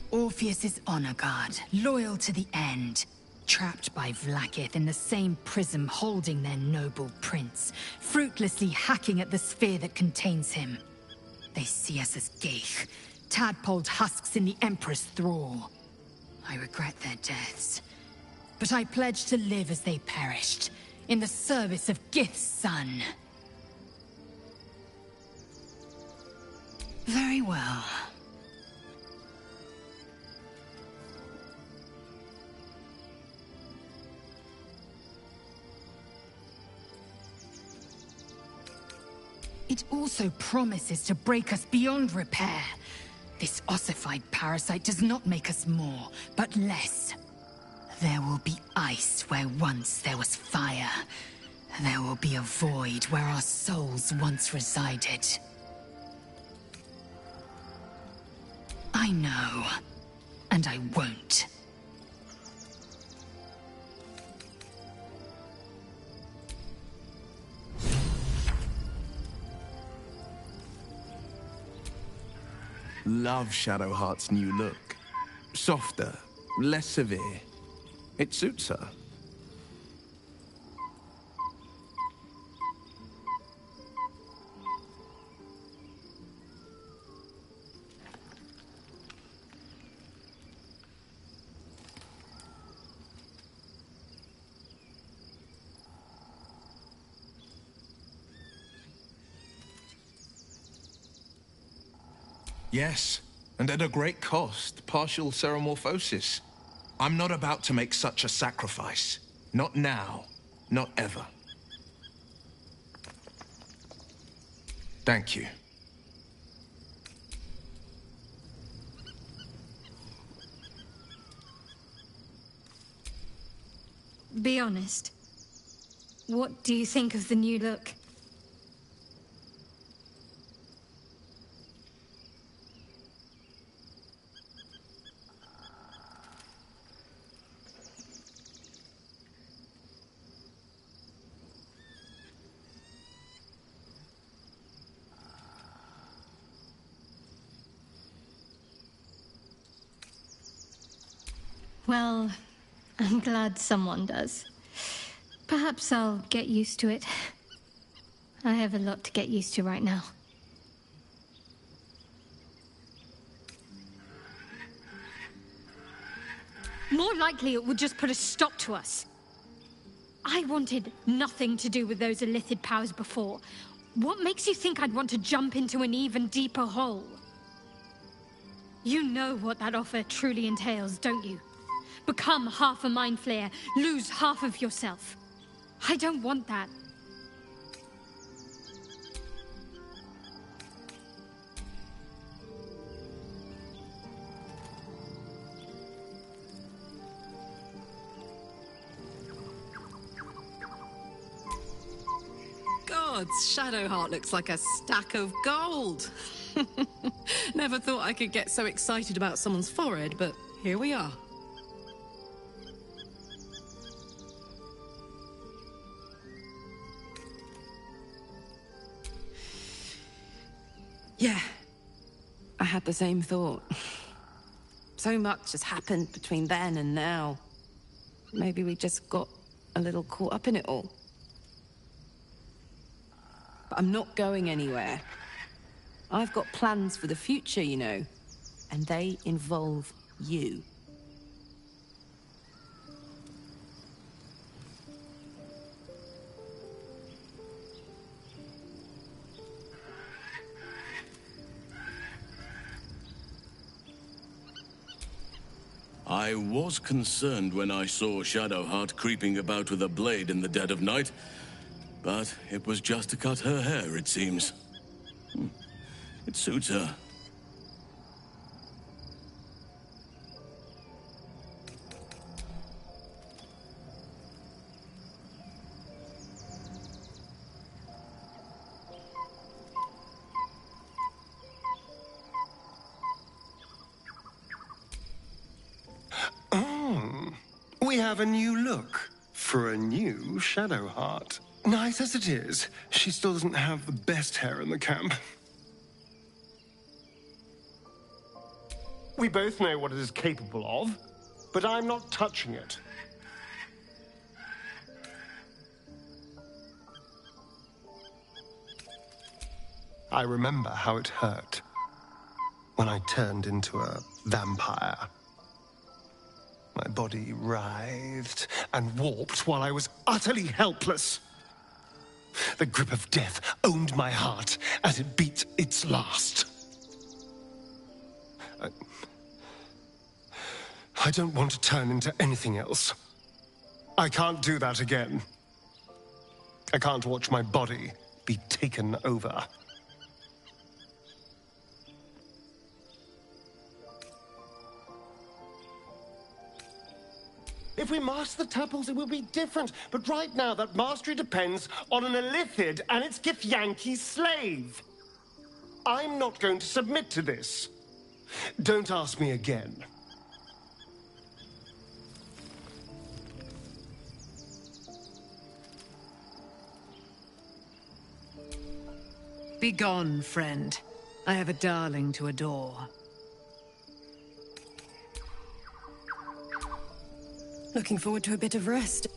Orpheus is honor guard, loyal to the end. Trapped by Vlaakith in the same prism holding their noble prince, fruitlessly hacking at the sphere that contains him. They see us as Geich, tadpoled husks in the Emperor's thrall. I regret their deaths, but I pledge to live as they perished, in the service of Gith's son. Very well. it also promises to break us beyond repair. This ossified parasite does not make us more, but less. There will be ice where once there was fire. There will be a void where our souls once resided. I know, and I won't. Love Shadowheart's new look. Softer, less severe. It suits her. Yes, and at a great cost, partial ceremorphosis. I'm not about to make such a sacrifice. Not now, not ever. Thank you. Be honest. What do you think of the new look? Well, I'm glad someone does. Perhaps I'll get used to it. I have a lot to get used to right now. More likely it would just put a stop to us. I wanted nothing to do with those illithid powers before. What makes you think I'd want to jump into an even deeper hole? You know what that offer truly entails, don't you? Become half a Mind Flayer, lose half of yourself. I don't want that. Gods, Shadowheart looks like a stack of gold. Never thought I could get so excited about someone's forehead, but here we are. Yeah, I had the same thought. So much has happened between then and now. Maybe we just got a little caught up in it all. But I'm not going anywhere. I've got plans for the future, you know, and they involve you. I was concerned when I saw Shadowheart creeping about with a blade in the dead of night, but it was just to cut her hair, it seems. It suits her. We have a new look for a new Shadowheart. Nice as it is, she still doesn't have the best hair in the camp. We both know what it is capable of, but I'm not touching it. I remember how it hurt when I turned into a vampire. My body writhed and warped while I was utterly helpless. The grip of death owned my heart as it beat its last. I don't want to turn into anything else. I can't do that again. I can't watch my body be taken over. If we master the tadpoles, it will be different. But right now, that mastery depends on an Elithid and its Githyanki slave. I'm not going to submit to this. Don't ask me again. Begone, friend. I have a darling to adore. Looking forward to a bit of rest.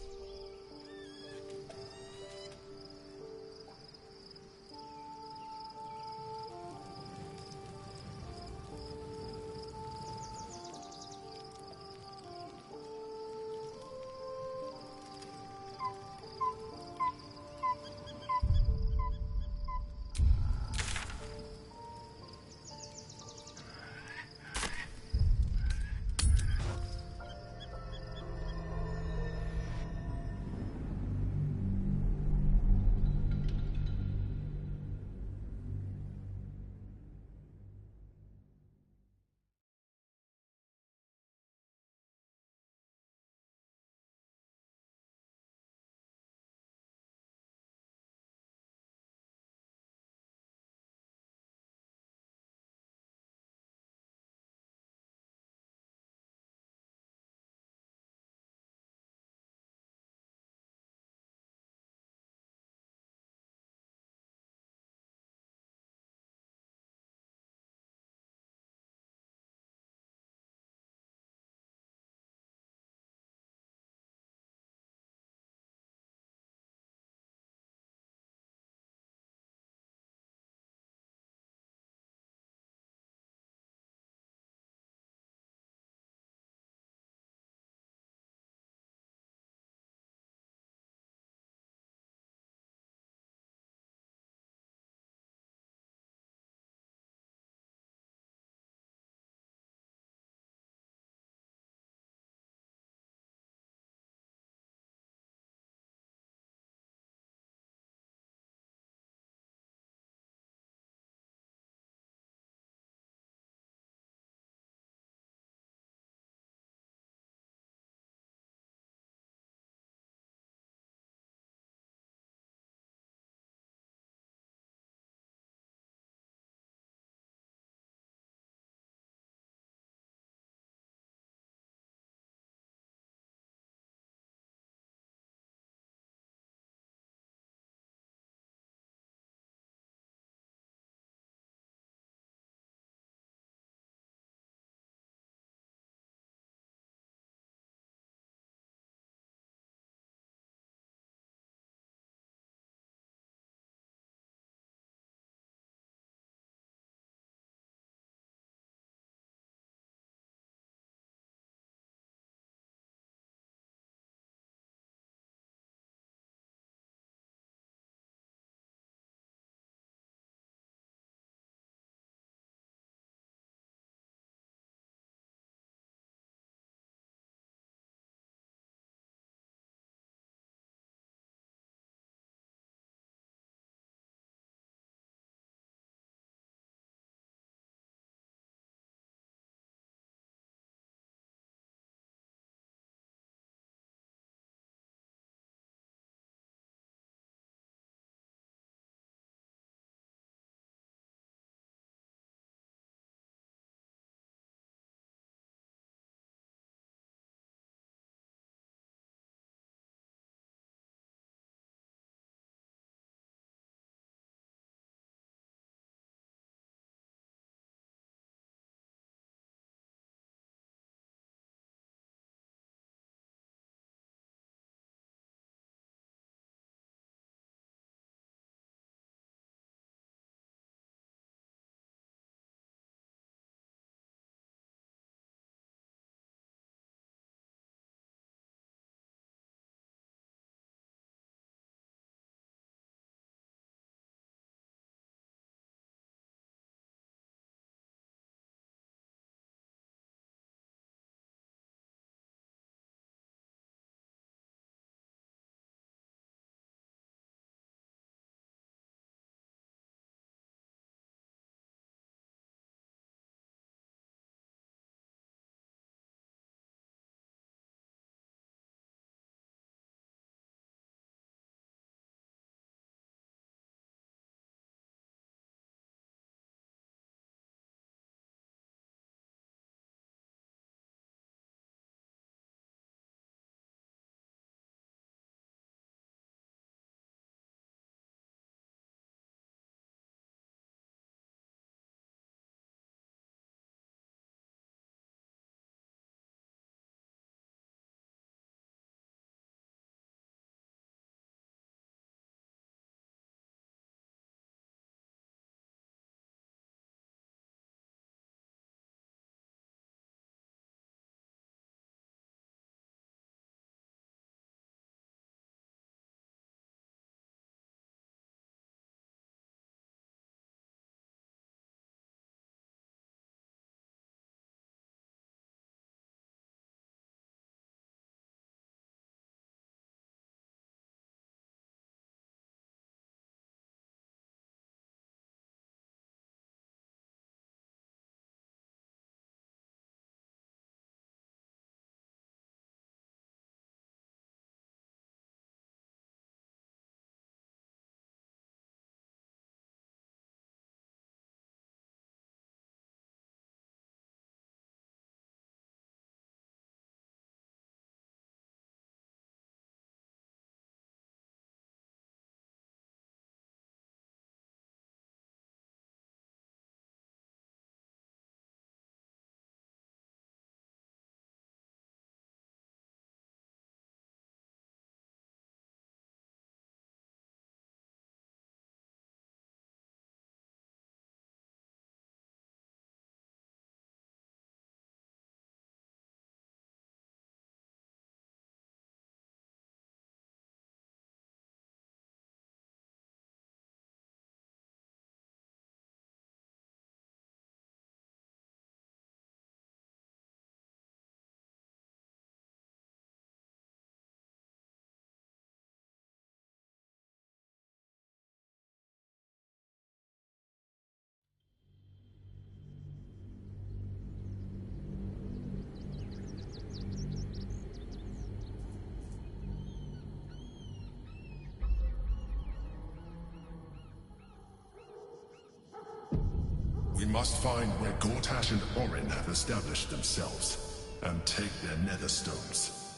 must find where Gortash and Orin have established themselves, and take their nether stones.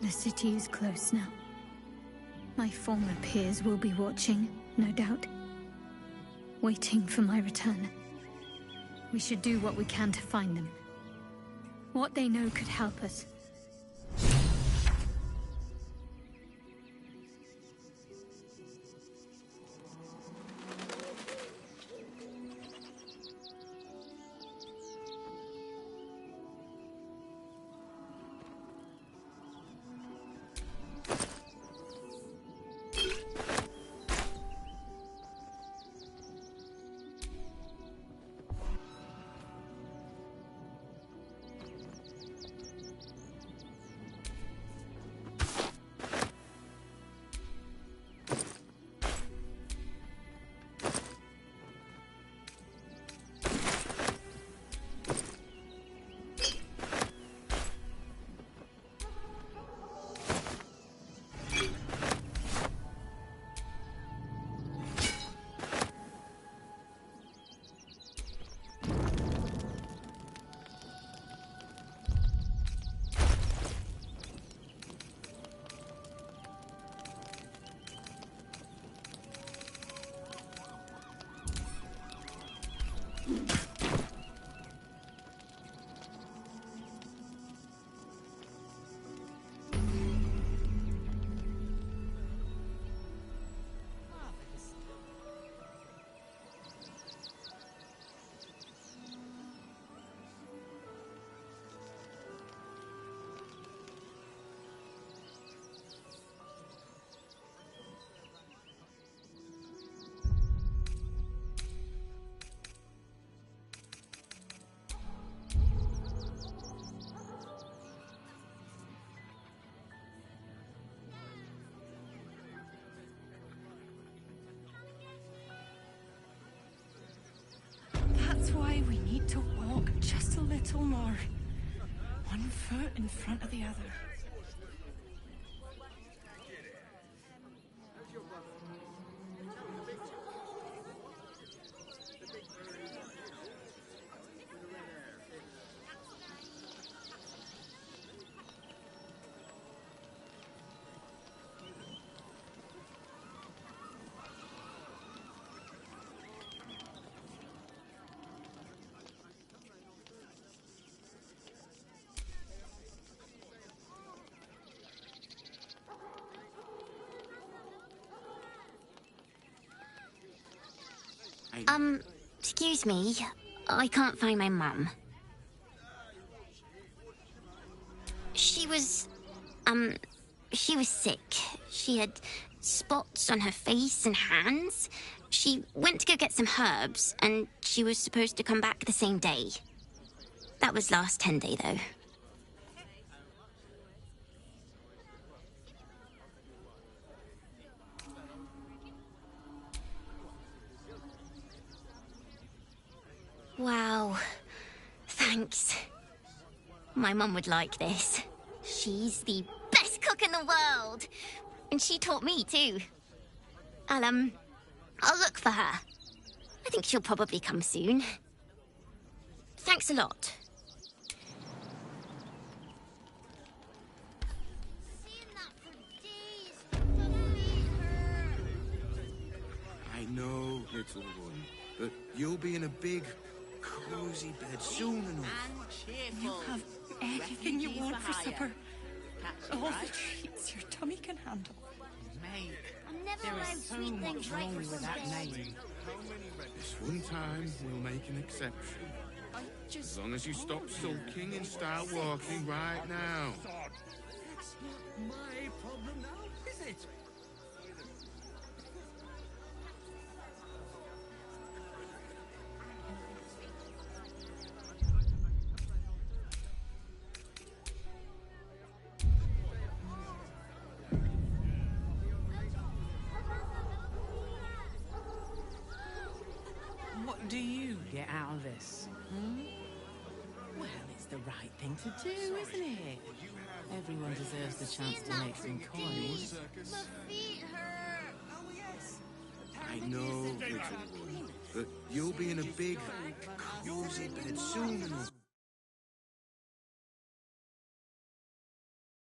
The city is close now. My former peers will be watching, no doubt. Waiting for my return. We should do what we can to find them. What they know could help us. That's why we need to walk just a little more. One foot in front of the other. Excuse me. I can't find my mum. She was sick. She had spots on her face and hands. She went to go get some herbs, and she was supposed to come back the same day. That was last 10 day, though. Wow. Thanks. My mum would like this. She's the best cook in the world. And she taught me, too. I'll look for her. I think she'll probably come soon. Thanks a lot. I know, little one, but you'll be in a big, cozy bed soon enough. You'll have everything you want for supper. All the treats your tummy can handle. Mate, I'm never there allowed is so sweet much things right wrong for with that something. name. This one time, we'll make an exception. As long as you stop sulking and start walking right now. It's not my problem now, is it? What do you get out of this? Hmm? Well, it's the right thing to do, isn't it? Everyone deserves the chance to make some coins. My feet hurt. Oh, yes. I know, little one, but you'll be in a big, cozy bed soon enough.